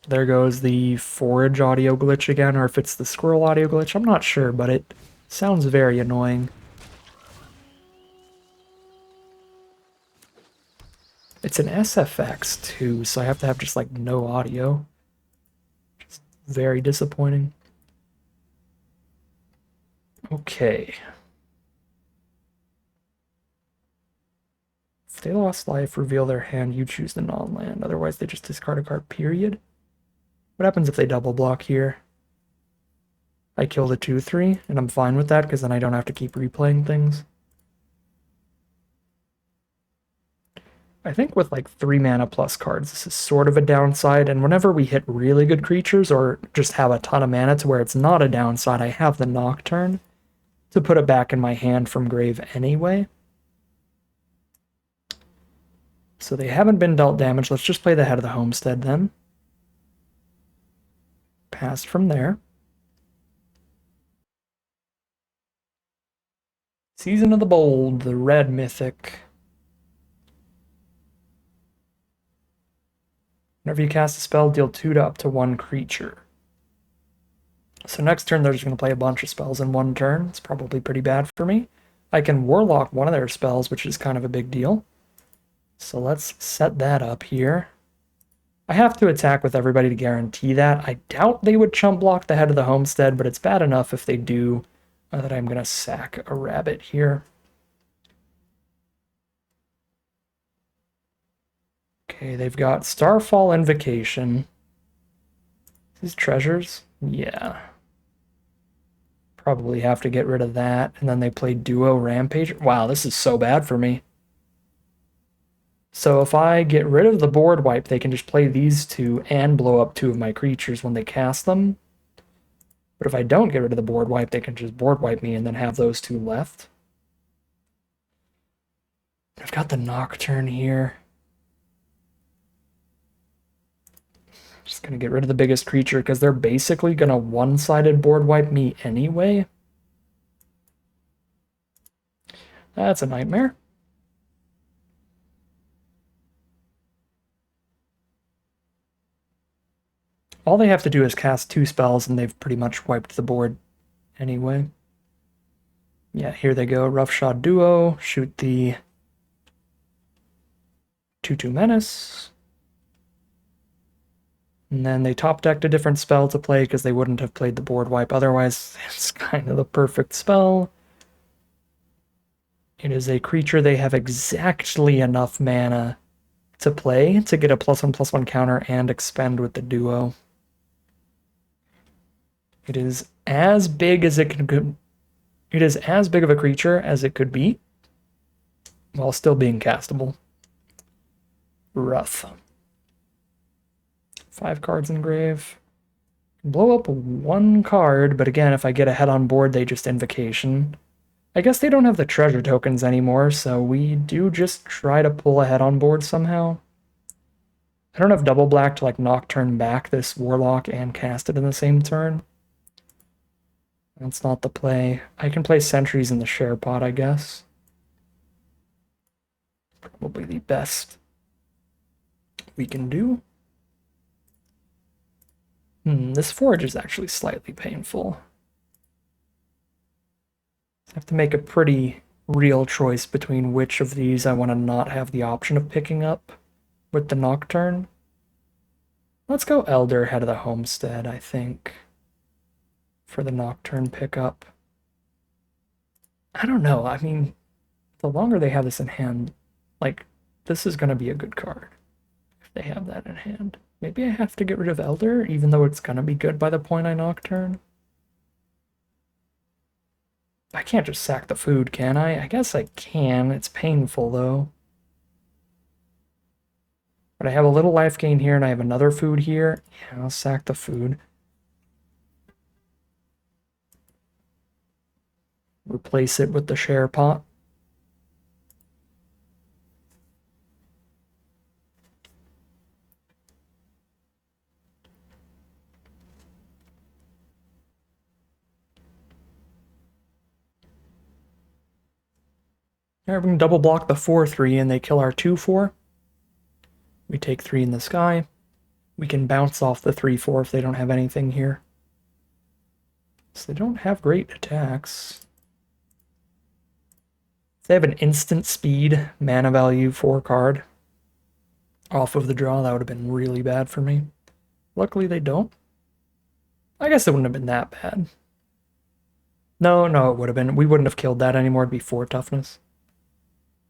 There goes the forage audio glitch again, or if it's the squirrel audio glitch, I'm not sure, but it sounds very annoying. It's an SFX too, so I have to have just like no audio. It's very disappointing. Okay. If they lost life, reveal their hand, you choose the non-land. Otherwise, they just discard a card, period. What happens if they double block here? I kill the 2/3, and I'm fine with that, because then I don't have to keep replaying things. I think with like 3 mana plus cards, this is sort of a downside, and whenever we hit really good creatures, or just have a ton of mana to where it's not a downside, I have the Nocturne to put it back in my hand from grave anyway. So they haven't been dealt damage. Let's just play the Head of the Homestead then. Passed from there. Season of the Bold, the red mythic. Whenever you cast a spell, deal 2 to up to 1 creature. So next turn, they're just going to play a bunch of spells in one turn. It's probably pretty bad for me. I can Warlock one of their spells, which is kind of a big deal. So let's set that up here. I have to attack with everybody to guarantee that. I doubt they would chump block the Head of the Homestead, but it's bad enough if they do that I'm going to sack a rabbit here. Okay, they've got Starfall Invocation. These treasures? Yeah. Probably have to get rid of that. And then they play Duo Rampage. Wow, this is so bad for me. So if I get rid of the board wipe, they can just play these 2 and blow up 2 of my creatures when they cast them. But if I don't get rid of the board wipe, they can just board wipe me and then have those 2 left. I've got the Nocturne here. Just gonna get rid of the biggest creature because they're basically gonna one-sided board wipe me anyway. That's a nightmare. All they have to do is cast 2 spells and they've pretty much wiped the board anyway. Yeah, here they go. Roughshod Duo. Shoot the 2/2 Menace. And then they top decked a different spell to play because they wouldn't have played the board wipe. Otherwise, it's kind of the perfect spell. It is a creature they have exactly enough mana to play to get a +1/+1 counter and expend with the duo. It is as big as it can. It is as big of a creature as it could be, while still being castable. Rough. 5 cards in grave. Blow up 1 card, but again, if I get ahead on board, they just invocation. I guess they don't have the treasure tokens anymore, so we do just try to pull ahead on board somehow. I don't have double black to like Nocturne back this Warlock and cast it in the same turn. That's not the play. I can play Sentries in the share pot, I guess. Probably the best we can do. This forage is actually slightly painful. I have to make a pretty real choice between which of these I want to not have the option of picking up with the Nocturne. Let's go Elder Head of the Homestead, I think, for the Nocturne pickup. I don't know. I mean, the longer they have this in hand, like, this is going to be a good card if they have that in hand. Maybe I have to get rid of Elder, even though it's going to be good by the point I Nocturne. I can't just sack the food, can I? I guess I can. It's painful, though. But I have a little life gain here, and I have another food here. Yeah, I'll sack the food. Replace it with the share pot. Alright, we can double block the 4/3 and they kill our 2/4. We take 3 in the sky. We can bounce off the 3/4 if they don't have anything here. So they don't have great attacks. If they have an instant speed, mana value 4 card off of the draw, that would have been really bad for me. Luckily they don't. I guess it wouldn't have been that bad. No, it would have been. We wouldn't have killed that anymore. It'd be 4 toughness.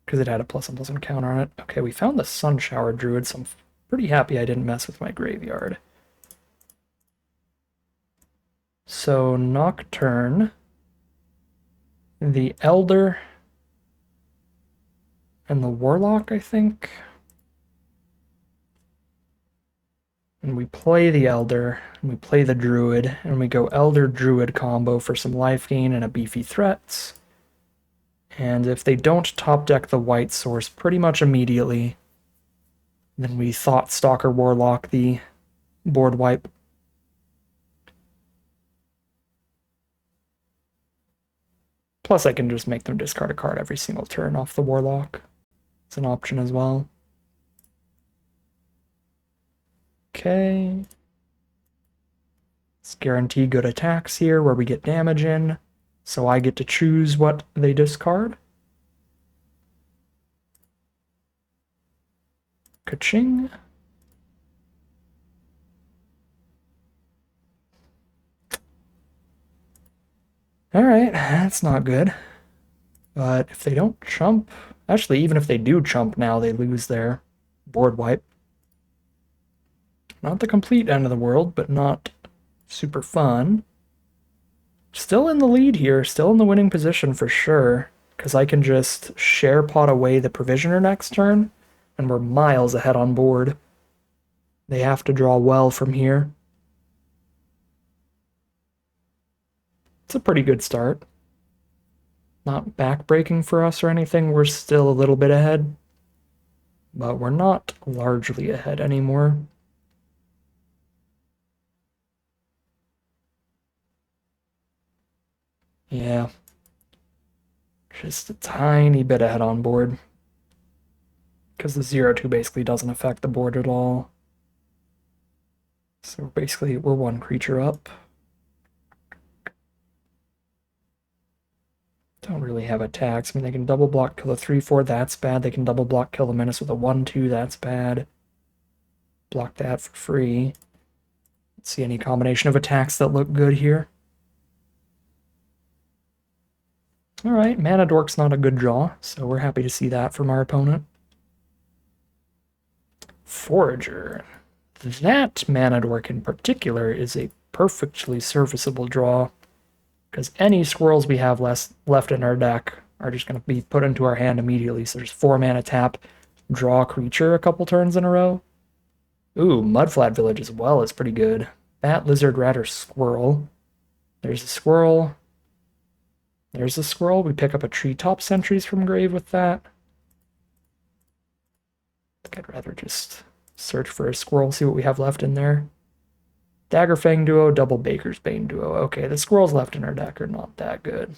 Because it had a +1/+1 counter on it. Okay, we found the Sun Shower Druid, so I'm pretty happy I didn't mess with my graveyard. So, Nocturne, the Elder, and the Warlock, I think. And we play the Elder, and we play the Druid, and we go Elder-Druid combo for some life gain and a beefy threats. And if they don't top deck the white source pretty much immediately, then we Thought Stalker Warlock the board wipe. Plus I can just make them discard a card every single turn off the Warlock. It's an option as well. Okay. Let's guarantee good attacks here where we get damage in. So I get to choose what they discard. Ka-ching. Alright, that's not good. But if they don't chump... Actually, even if they do chump now, they lose their board wipe. Not the complete end of the world, but not super fun. Still in the lead here, still in the winning position for sure, because I can just share pot away the Provisioner next turn, and we're miles ahead on board. They have to draw well from here. It's a pretty good start. Not backbreaking for us or anything, we're still a little bit ahead, but we're not largely ahead anymore. Yeah. Just a tiny bit ahead on board. Because the 0-2 basically doesn't affect the board at all. So basically, we're one creature up. Don't really have attacks. I mean, they can double block, kill a 3-4, that's bad. They can double block, kill the menace with a 1-2, that's bad. Block that for free. Let's see any combination of attacks that look good here. Alright, Mana Dork's not a good draw, so we're happy to see that from our opponent. Forager. That Mana Dork in particular is a perfectly serviceable draw, because any squirrels we have left in our deck are just going to be put into our hand immediately. So there's 4 mana tap, draw a creature a couple turns in a row. Ooh, Mudflat Village as well is pretty good. Bat, Lizard, Rat, or Squirrel. There's a squirrel. There's a squirrel. We pick up a Treetop Sentries from grave with that. I think I'd rather just search for a squirrel, see what we have left in there. Daggerfang duo, double Baker's Bane duo. Okay, the squirrels left in our deck are not that good.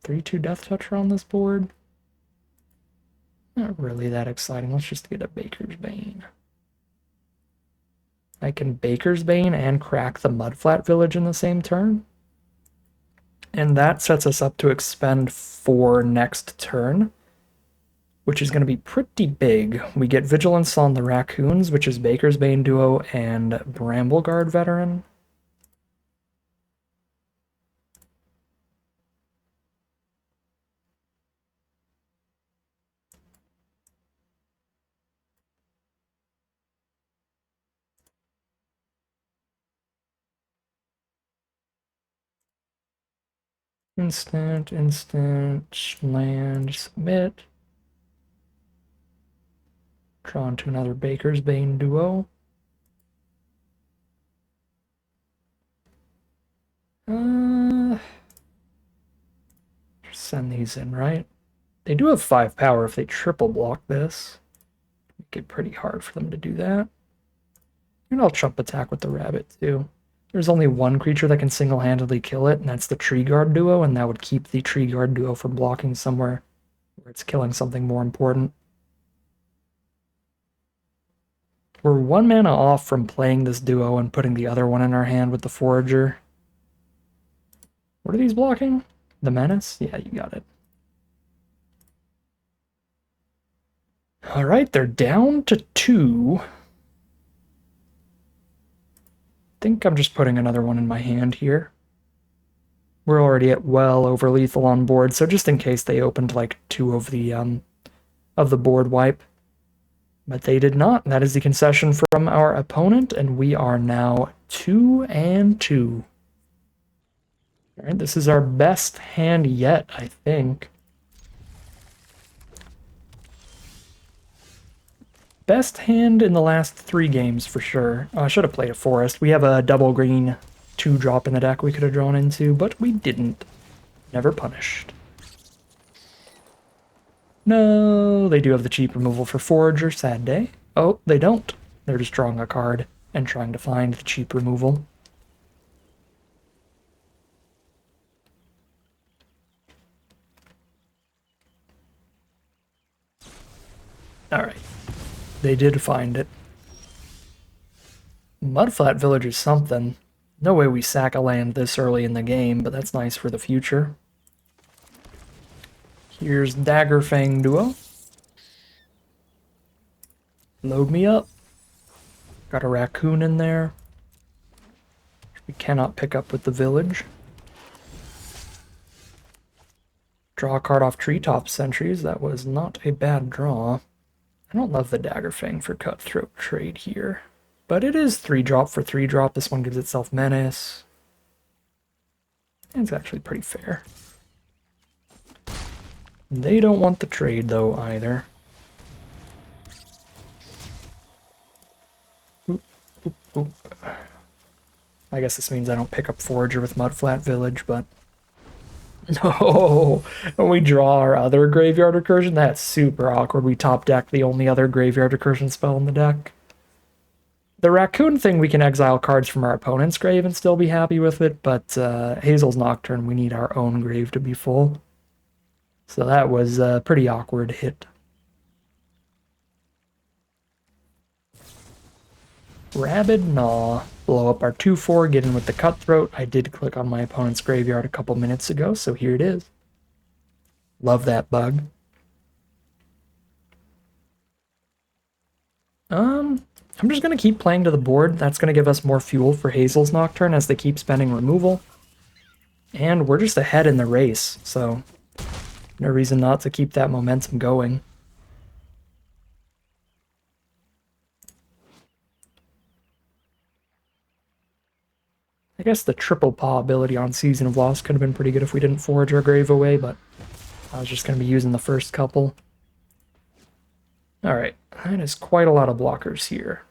3-2 Death Toucher on this board. Not really that exciting. Let's just get a Baker's Bane. I can Baker's Bane and crack the Mudflat Village in the same turn. And that sets us up to expend 4 next turn, which is going to be pretty big. We get Vigilance on the Raccoons, which is Baker's Bane duo and Brambleguard Veteran. Instant, land, submit. Draw into another Baker's Bane duo. Send these in, right? They do have 5 power if they triple block this. Make it pretty hard for them to do that. And I'll chump attack with the rabbit too. There's only one creature that can single-handedly kill it, and that's the Tree Guard duo, and that would keep the Tree Guard duo from blocking somewhere where it's killing something more important. We're 1 mana off from playing this duo and putting the other one in our hand with the Forager. What are these blocking? The Menace? Yeah, you got it. Alright, they're down to 2. I think I'm just putting another one in my hand here. We're already at well over lethal on board, so just in case they opened like 2 of the board wipe. But they did not. That is the concession from our opponent, and we are now 2-2. Alright, this is our best hand yet, I think. Best hand in the last 3 games for sure. I should have played a forest. We have a double green 2-drop in the deck we could have drawn into, but we didn't. Never punished. No, they do have the cheap removal for Forager, sad day. Oh, they don't. They're just drawing a card and trying to find the cheap removal. Alright. They did find it. Mudflat Village is something. No way we sack a land this early in the game, but that's nice for the future. Here's Daggerfang duo. Load me up. Got a raccoon in there. We cannot pick up with the village. Draw a card off Treetop Sentries. That was not a bad draw. I don't love the Daggerfang for Cutthroat trade here. But it is 3-drop for 3-drop. This one gives itself Menace. It's actually pretty fair. They don't want the trade, though, either. Oop, oop, oop. I guess this means I don't pick up Forager with Mudflat Village, but... No! When we draw our other Graveyard Recursion, that's super awkward. We top deck the only other Graveyard Recursion spell in the deck. The raccoon thing, we can exile cards from our opponent's grave and still be happy with it, but Hazel's Nocturne, we need our own grave to be full. So that was a pretty awkward hit. Rabid Gnaw. Blow up our 2/4, get in with the Cutthroat. I did click on my opponent's graveyard a couple minutes ago, so here it is. Love that bug. I'm just going to keep playing to the board. That's going to give us more fuel for Hazel's Nocturne as they keep spending removal. And we're just ahead in the race, so no reason not to keep that momentum going. I guess the triple paw ability on Season of Loss could have been pretty good if we didn't forge our grave away, but I was just going to be using the first couple. Alright, that is quite a lot of blockers here.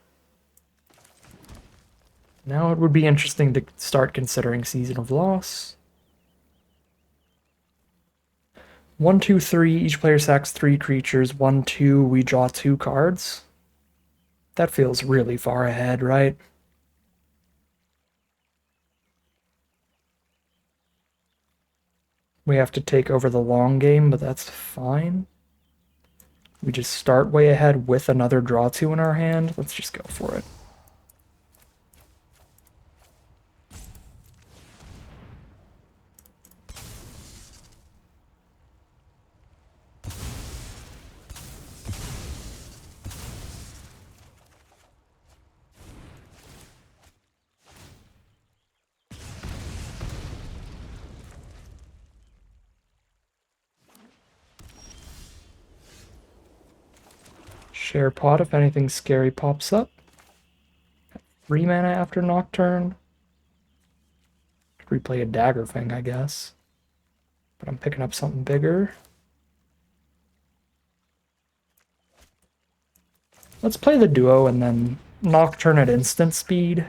Now it would be interesting to start considering Season of Loss. 1, 2, 3, each player sacks 3 creatures. 1, 2, we draw 2 cards. That feels really far ahead, right? We have to take over the long game, but that's fine. We just start way ahead with another draw 2 in our hand. Let's just go for it. Share pot if anything scary pops up. 3 mana after Nocturne. Could replay a Dagger Fang, I guess. But I'm picking up something bigger. Let's play the duo and then Nocturne at instant speed.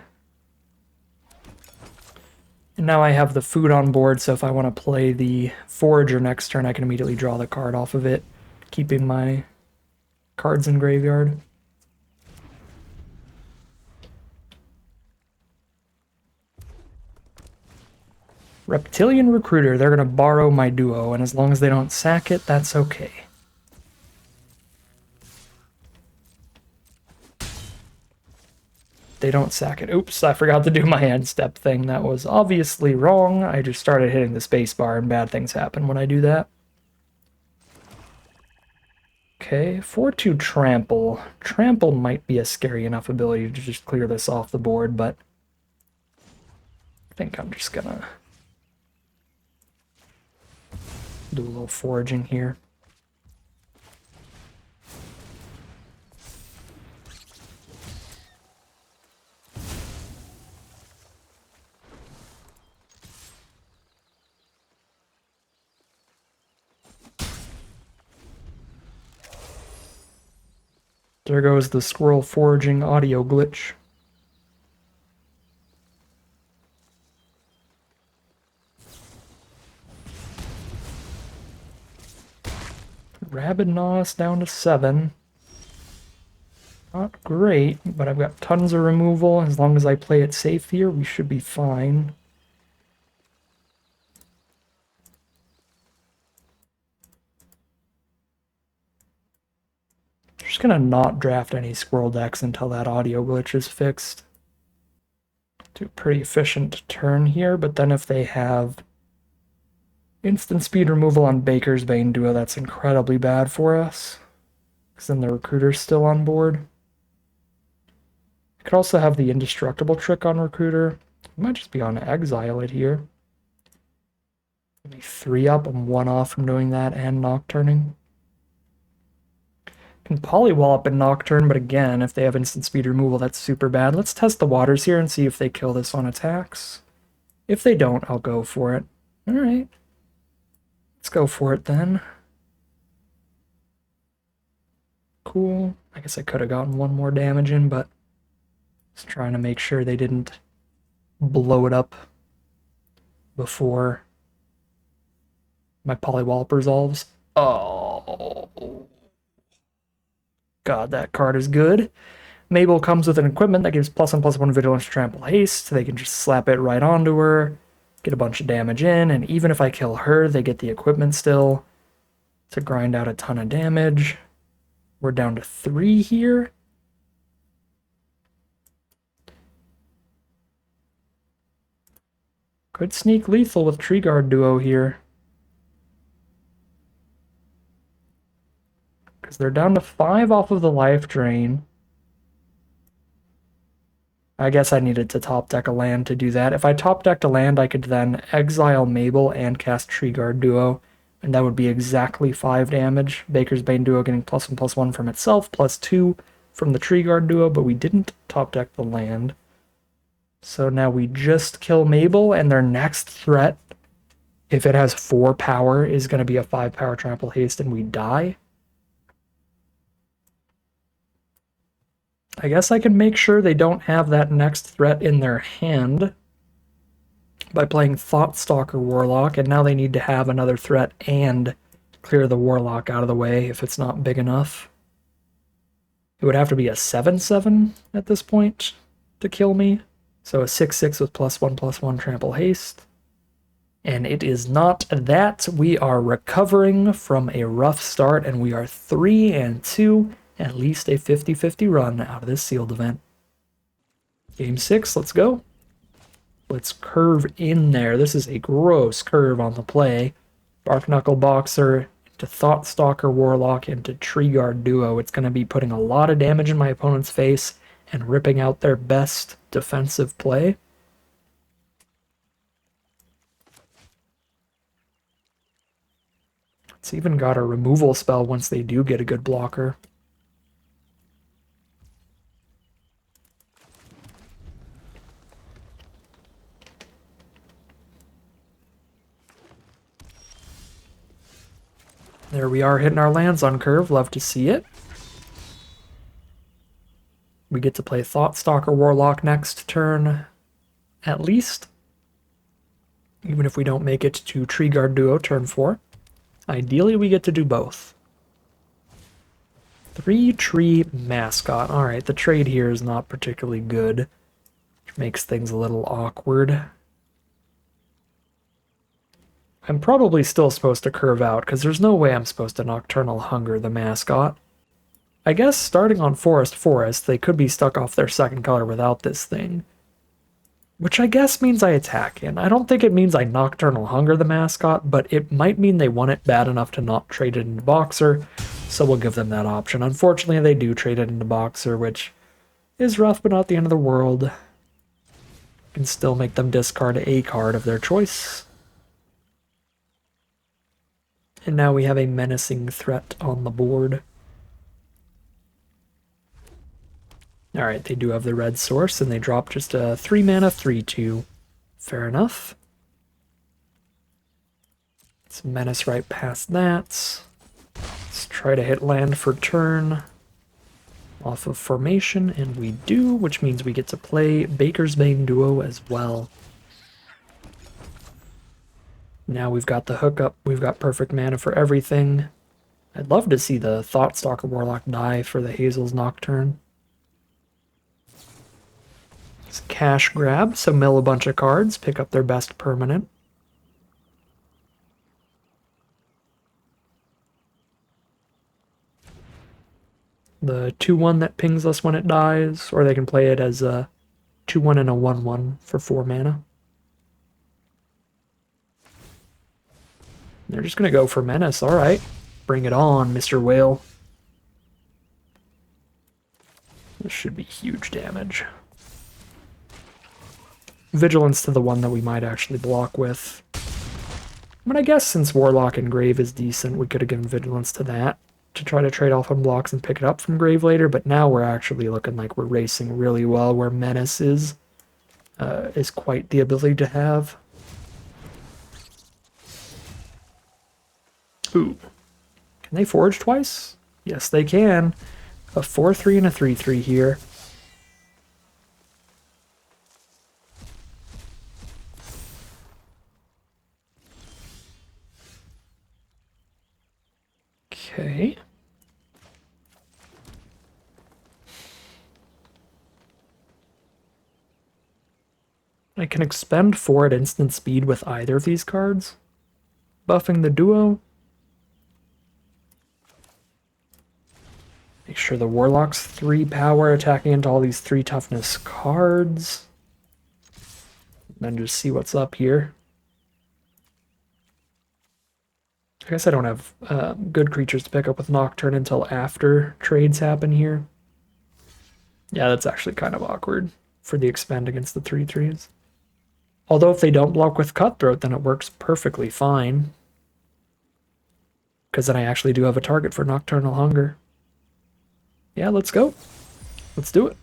And now I have the food on board, so if I want to play the Forager next turn, I can immediately draw the card off of it, keeping my cards in graveyard. Reptilian Recruiter, they're going to borrow my duo, and as long as they don't sack it, that's okay. They don't sack it. Oops, I forgot to do my end step thing. That was obviously wrong. I just started hitting the spacebar, and bad things happen when I do that. Okay, 4/2 Trample. Trample might be a scary enough ability to just clear this off the board, but I think I'm just gonna do a little foraging here. There goes the squirrel foraging audio glitch. Rabid Gnaws down to 7. Not great, but I've got tons of removal. As long as I play it safe here, we should be fine. Just gonna not draft any squirrel decks until that audio glitch is fixed. Do a pretty efficient turn here, but then if they have instant speed removal on Baker's Bane Duo, that's incredibly bad for us. Because then the Recruiter's still on board. Could also have the Indestructible trick on Recruiter. Might just be on Exile it here. Maybe 3 up, I'm 1 off from doing that and Nocturning. Can Polywall up and Nocturne, but again, if they have instant speed removal, that's super bad. Let's test the waters here and see if they kill this on attacks. If they don't, I'll go for it. Alright. Let's go for it then. Cool. I guess I could have gotten 1 more damage in, but just trying to make sure they didn't blow it up before my Polywallop resolves. Oh. God, that card is good. Mabel comes with an equipment that gives +1/+1 vigilance to trample haste. They can just slap it right onto her, get a bunch of damage in, and even if I kill her, they get the equipment still to grind out a ton of damage. We're down to 3 here. Could sneak lethal with Tree Guard Duo here. Because they're down to 5 off of the life drain. I guess I needed to top deck a land to do that. If I top decked a land, I could then exile Mabel and cast Tree Guard Duo, and that would be exactly 5 damage. Baker's Bane Duo getting +1/+1 from itself, +2 from the Tree Guard Duo, but we didn't top deck the land. So now we just kill Mabel, and their next threat, if it has 4 power, is going to be a 5 power trample haste, and we die. I guess I can make sure they don't have that next threat in their hand by playing Thoughtstalker Warlock, and now they need to have another threat and clear the Warlock out of the way if it's not big enough. It would have to be a 7/7 at this point to kill me. So a 6/6 with +1/+1 trample haste. And it is not that. We are recovering from a rough start, and we are 3-2. At least a 50-50 run out of this sealed event. Game 6, let's go. Let's curve in there. This is a gross curve on the play. Bark Knuckle Boxer into Thoughtstalker Warlock into Tree Guard Duo. It's going to be putting a lot of damage in my opponent's face and ripping out their best defensive play. It's even got a removal spell once they do get a good blocker. There we are hitting our lands on curve. Love to see it. We get to play Thoughtstalker Warlock next turn, at least. Even if we don't make it to Tree Guard Duo turn 4. Ideally, we get to do both. 3-tree mascot. Alright, the trade here is not particularly good, which makes things a little awkward. I'm probably still supposed to curve out, because there's no way I'm supposed to Nocturnal Hunger the mascot. I guess starting on Forest, they could be stuck off their second color without this thing. Which I guess means I attack in. I don't think it means I Nocturnal Hunger the mascot, but it might mean they want it bad enough to not trade it into Boxer, so we'll give them that option. Unfortunately, they do trade it into Boxer, which is rough but not the end of the world. Can still make them discard a card of their choice. And now we have a menacing threat on the board. Alright, they do have the red source, and they drop just a 3-mana 3/2. Fair enough. Let's menace right past that. Let's try to hit land for turn off of formation, and we do, which means we get to play Baker's Bane Duo as well. Now we've got the hookup, we've got perfect mana for everything. I'd love to see the Thoughtstalker Warlock die for the Hazel's Nocturne. It's a cash grab, so mill a bunch of cards, pick up their best permanent. The 2/1 that pings us when it dies, or they can play it as a 2/1 and a 1/1 for 4 mana. They're just going to go for Menace. All right. Bring it on, Mr. Whale. This should be huge damage. Vigilance to the one that we might actually block with. I mean, I guess since Warlock and Grave is decent, we could have given Vigilance to that to try to trade off on blocks and pick it up from Grave later, but now we're actually looking like we're racing really well, where Menace is quite the ability to have. Ooh. Can they forge twice? Yes, they can. A 4/3 and a 3/3 here. Okay. I can expend 4 at instant speed with either of these cards, buffing the duo. Make sure the Warlock's 3 power, attacking into all these 3 toughness cards. And then just see what's up here. I guess I don't have good creatures to pick up with Nocturne until after trades happen here. Yeah, that's actually kind of awkward for the expend against the 3/3s. Although if they don't block with Cutthroat, then it works perfectly fine. Because then I actually do have a target for Nocturnal Hunger. Yeah, let's go. Let's do it.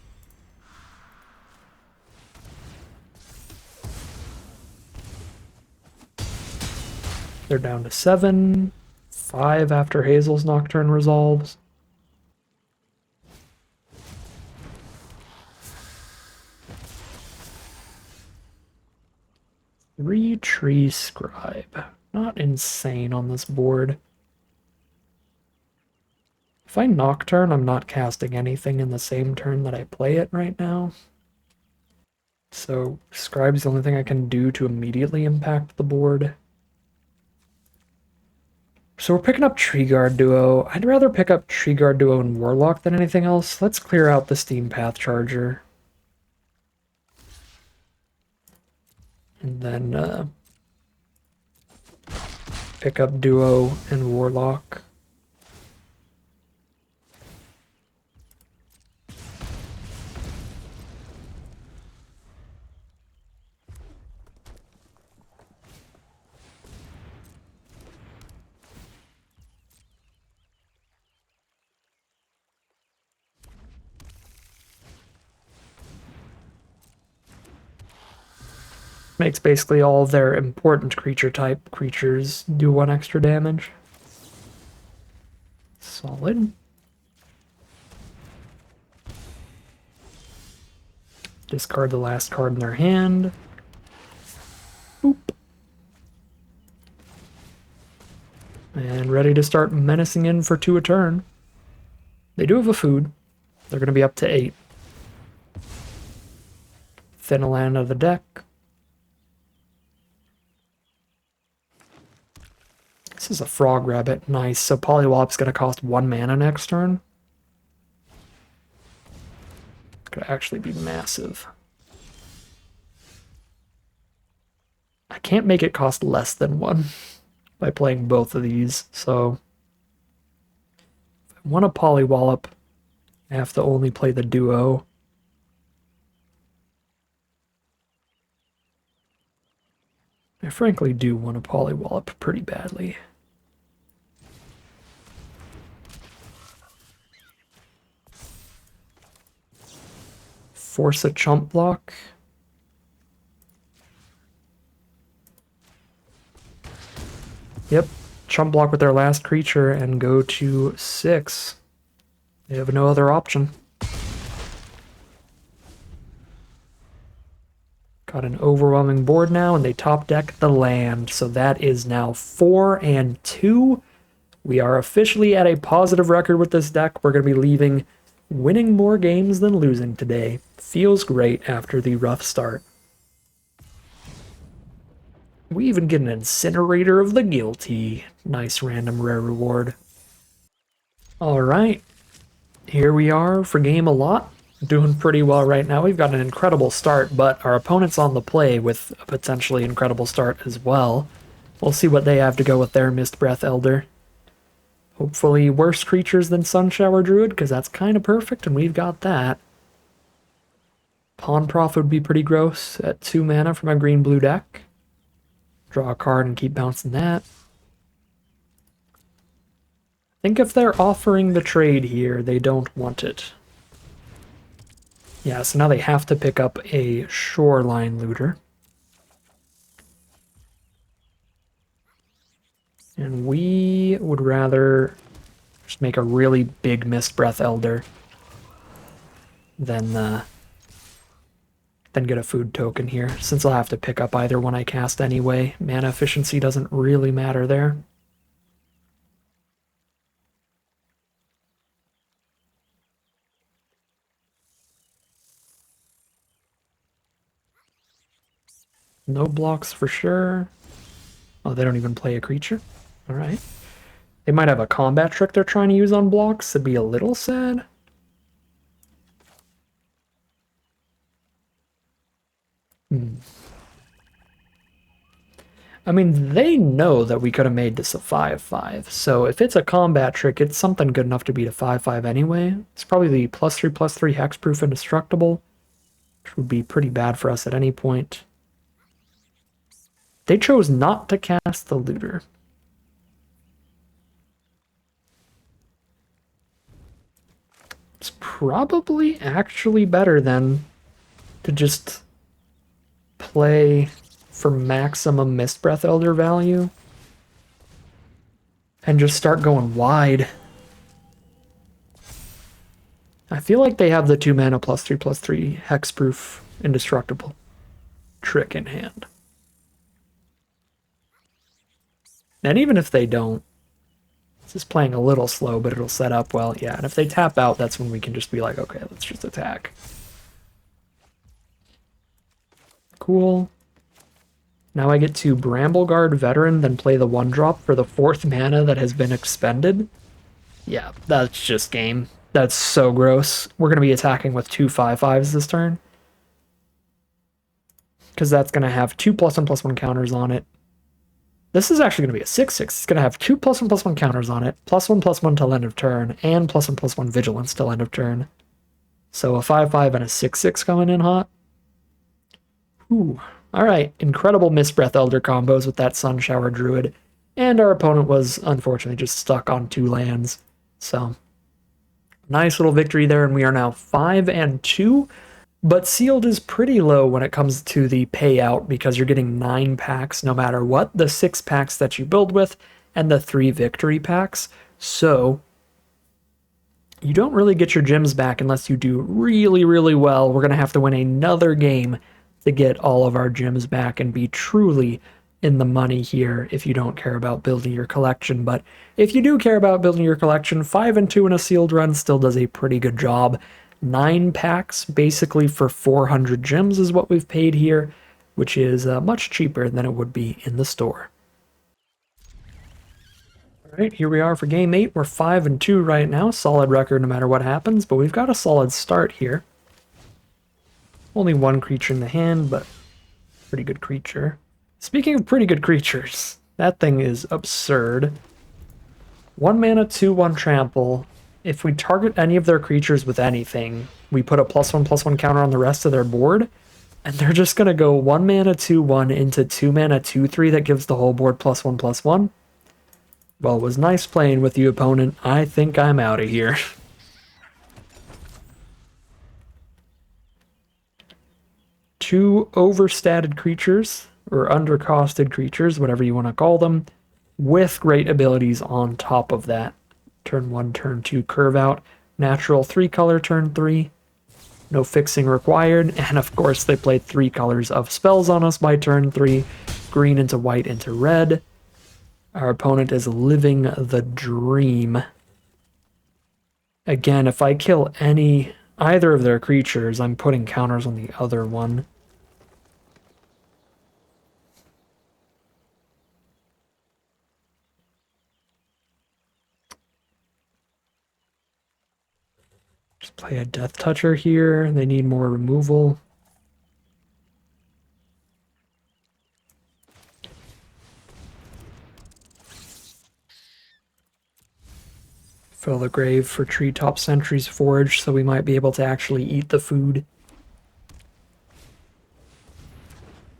They're down to 7. 5 after Hazel's Nocturne resolves. Tree Scribe. Not insane on this board. If I Nocturne, I'm not casting anything in the same turn that I play it right now. So Scribe's the only thing I can do to immediately impact the board. So we're picking up Treeguard Duo. I'd rather pick up Treeguard Duo and Warlock than anything else. Let's clear out the Steam Path Charger. And then pick up Duo and Warlock. Makes basically all of their important creature type creatures do 1 extra damage. Solid. Discard the last card in their hand. Boop. And ready to start menacing in for 2 a turn. They do have a food. They're going to be up to 8. Thin a land of the deck. This is a Frog Rabbit. Nice. So Polywallop's going to cost 1 mana next turn. Could actually be massive. I can't make it cost less than 1 by playing both of these, so if I want a Polywallop, I have to only play the duo. I frankly do want a Polywallop pretty badly. Force a chump block. Yep, chump block with their last creature and go to 6. They have no other option. Got an overwhelming board now, and they top deck the land. So that is now 4 and 2. We are officially at a positive record with this deck. We're going to be leaving winning more games than losing today. Feels great after the rough start. We even get an Incinerator of the Guilty. Nice random rare reward. Alright, here we are for game a lot. Doing pretty well right now. We've got an incredible start, but our opponent's on the play with a potentially incredible start as well. We'll see what they have to go with their Mist Breath Elder. Hopefully worse creatures than Sunshower Druid, because that's kind of perfect, and we've got that. Pawn Prof would be pretty gross at 2 mana from a green-blue deck. Draw a card and keep bouncing that. I think if they're offering the trade here, they don't want it. Yeah, so now they have to pick up a Shoreline Looter. And we would rather just make a really big Mist Breath Elder than get a food token here, since I'll have to pick up either one I cast anyway. Mana efficiency doesn't really matter there. No blocks for sure. Oh, they don't even play a creature. All right. They might have a combat trick they're trying to use on blocks. It'd be a little sad. Hmm. I mean, they know that we could have made this a 5/5. So if it's a combat trick, it's something good enough to beat a 5/5 anyway. It's probably the +3/+3 hexproof indestructible, which would be pretty bad for us at any point. They chose not to cast the looter. It's probably actually better than to just play for maximum Mist Breath Elder value and just start going wide. I feel like they have the 2 mana +3/+3 hexproof indestructible trick in hand. And even if they don't, it's just playing a little slow, but it'll set up well. Yeah, and if they tap out, that's when we can just be like, okay, let's just attack. Cool. Now I get to Brambleguard Veteran, then play the 1-drop for the 4th mana that has been expended. Yeah, that's just game. That's so gross. We're going to be attacking with 2 5/5s this turn. Because that's going to have 2 +1/+1 counters on it. This is actually going to be a 6/6. It's going to have 2 +1/+1 counters on it, +1/+1 till end of turn, and +1/+1 vigilance till end of turn. So a 5/5 and a 6/6 coming in hot. Ooh. Alright, incredible Mist Breath Elder combos with that Sun Shower Druid. And our opponent was unfortunately just stuck on 2 lands. So, nice little victory there, and we are now 5-2. But sealed is pretty low when it comes to the payout because you're getting 9 packs no matter what, the 6 packs that you build with, and the 3 victory packs. So, you don't really get your gems back unless you do really, really well. We're going to have to win another game to get all of our gems back and be truly in the money here if you don't care about building your collection. But if you do care about building your collection, 5-2 in a sealed run still does a pretty good job. 9 packs basically for 400 gems is what we've paid here, which is much cheaper than it would be in the store. All right, here we are for game 8. We're 5-2 right now. Solid record no matter what happens, but we've got a solid start here. Only 1 creature in the hand, but pretty good creature. Speaking of pretty good creatures, that thing is absurd. 1 mana, 2/1 trample. If we target any of their creatures with anything, we put a +1/+1 counter on the rest of their board, and they're just gonna go 1 mana, 2/1 into 2 mana, 2/3 that gives the whole board +1/+1. Well, it was nice playing with you, opponent. I think I'm out of here. 2 overstated creatures, or undercosted creatures, whatever you want to call them, with great abilities on top of that. Turn 1, turn 2, curve out. Natural 3 color, turn 3. No fixing required. And of course, they played 3 colors of spells on us by turn 3. Green into white into red. Our opponent is living the dream. Again, if I kill either of their creatures, I'm putting counters on the other one. Just play a Death Toucher here. They need more removal. Fill the grave for Treetop Sentry's Forge, so we might be able to actually eat the food.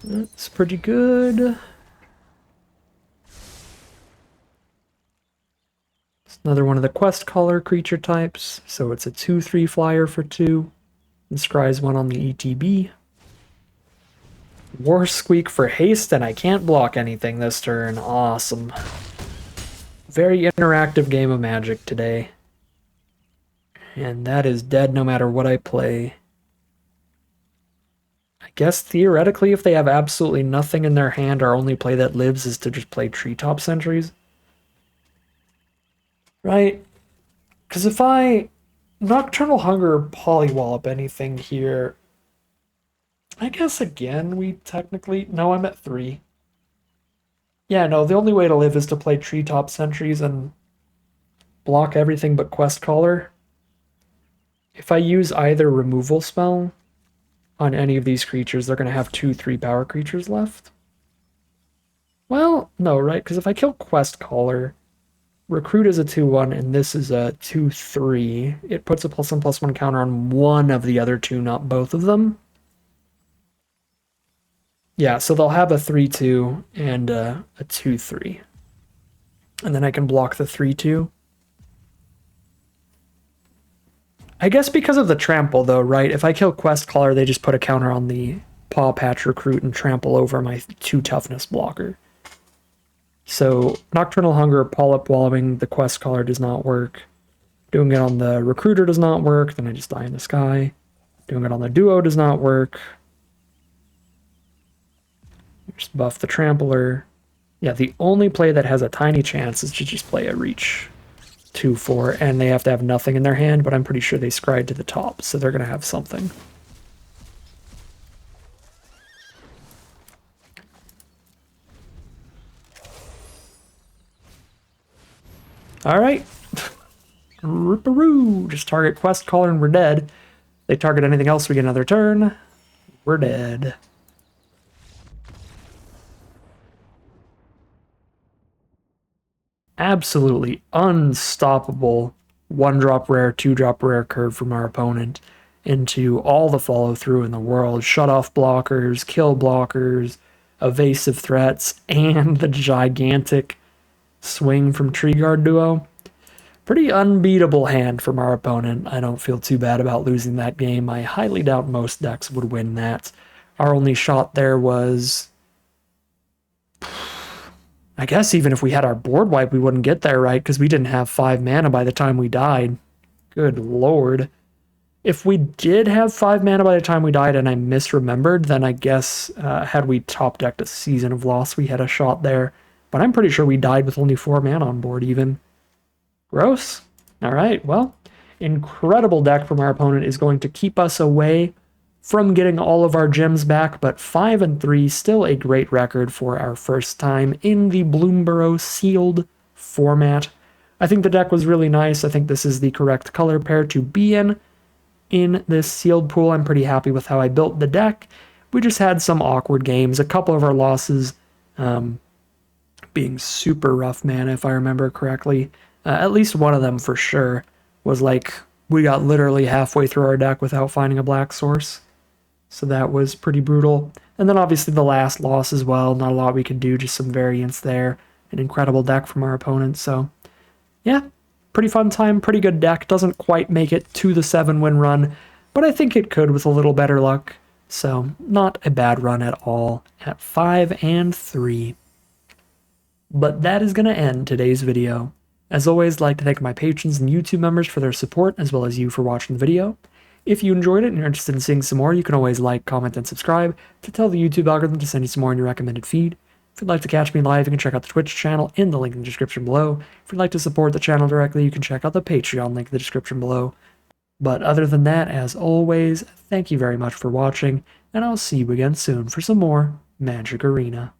That's pretty good. It's another one of the quest color creature types, so it's a 2/3 flyer for 2. And scries 1 on the ETB. War Squeak for haste, and I can't block anything this turn. Awesome. Very interactive game of Magic today. And that is dead no matter what I play. I guess theoretically, if they have absolutely nothing in their hand, our only play that lives is to just play Treetop Sentries. Right? Because if I Nocturnal Hunger or Polywallop anything here, I guess again, we technically... No, I'm at 3. Yeah, no, the only way to live is to play Treetop Sentries and block everything but Quest Caller. If I use either removal spell on any of these creatures, they're going to have 2/3 power creatures left. Well, no, right? Because if I kill Quest Caller, Recruit is a 2/1, and this is a 2/3. It puts a +1/+1 counter on one of the other two, not both of them. Yeah, so they'll have a 3/2 and a 2/3. And then I can block the 3/2. I guess because of the trample, though, right? If I kill Quest Caller, they just put a counter on the Paw Patch Recruit and trample over my 2 toughness blocker. So Nocturnal Hunger, Polyp Wallowing, the Quest Caller does not work. Doing it on the Recruiter does not work, then I just die in the sky. Doing it on the Duo does not work. Just buff the Trampler. Yeah, the only play that has a tiny chance is to just play a Reach 2/4, and they have to have nothing in their hand, but I'm pretty sure they scried to the top, so they're going to have something. Alright. Ripperoo! Just target Quest Caller and we're dead. They target anything else, we get another turn. We're dead. Absolutely unstoppable 1-drop rare, 2-drop rare curve from our opponent into all the follow through in the world. Shut off blockers, kill blockers, evasive threats, and the gigantic swing from Tree Guard Duo. Pretty unbeatable hand from our opponent. I don't feel too bad about losing that game. I highly doubt most decks would win that. Our only shot there was... I guess even if we had our board wipe, we wouldn't get there, right? Because we didn't have 5 mana by the time we died. Good lord. If we did have 5 mana by the time we died and I misremembered, then I guess had we top decked a Season of Loss, we had a shot there. But I'm pretty sure we died with only 4 mana on board even. Gross. Alright, well, incredible deck from our opponent is going to keep us away from getting all of our gems back, but 5-3, still a great record for our first time in the Bloomburrow sealed format. I think the deck was really nice. I think this is the correct color pair to be in this sealed pool. I'm pretty happy with how I built the deck. We just had some awkward games. A couple of our losses being super rough mana, if I remember correctly. At least one of them for sure was like we got literally halfway through our deck without finding a black source. So that was pretty brutal. And then obviously the last loss as well. Not a lot we could do, just some variance there. An incredible deck from our opponent. So yeah, pretty fun time, pretty good deck. Doesn't quite make it to the 7-win run, but I think it could with a little better luck. So not a bad run at all at 5-3. But that is going to end today's video. As always, I'd like to thank my patrons and YouTube members for their support, as well as you for watching the video. If you enjoyed it and you're interested in seeing some more, you can always like, comment, and subscribe to tell the YouTube algorithm to send you some more in your recommended feed. If you'd like to catch me live, you can check out the Twitch channel in the link in the description below. If you'd like to support the channel directly, you can check out the Patreon link in the description below. But other than that, as always, thank you very much for watching, and I'll see you again soon for some more Magic Arena.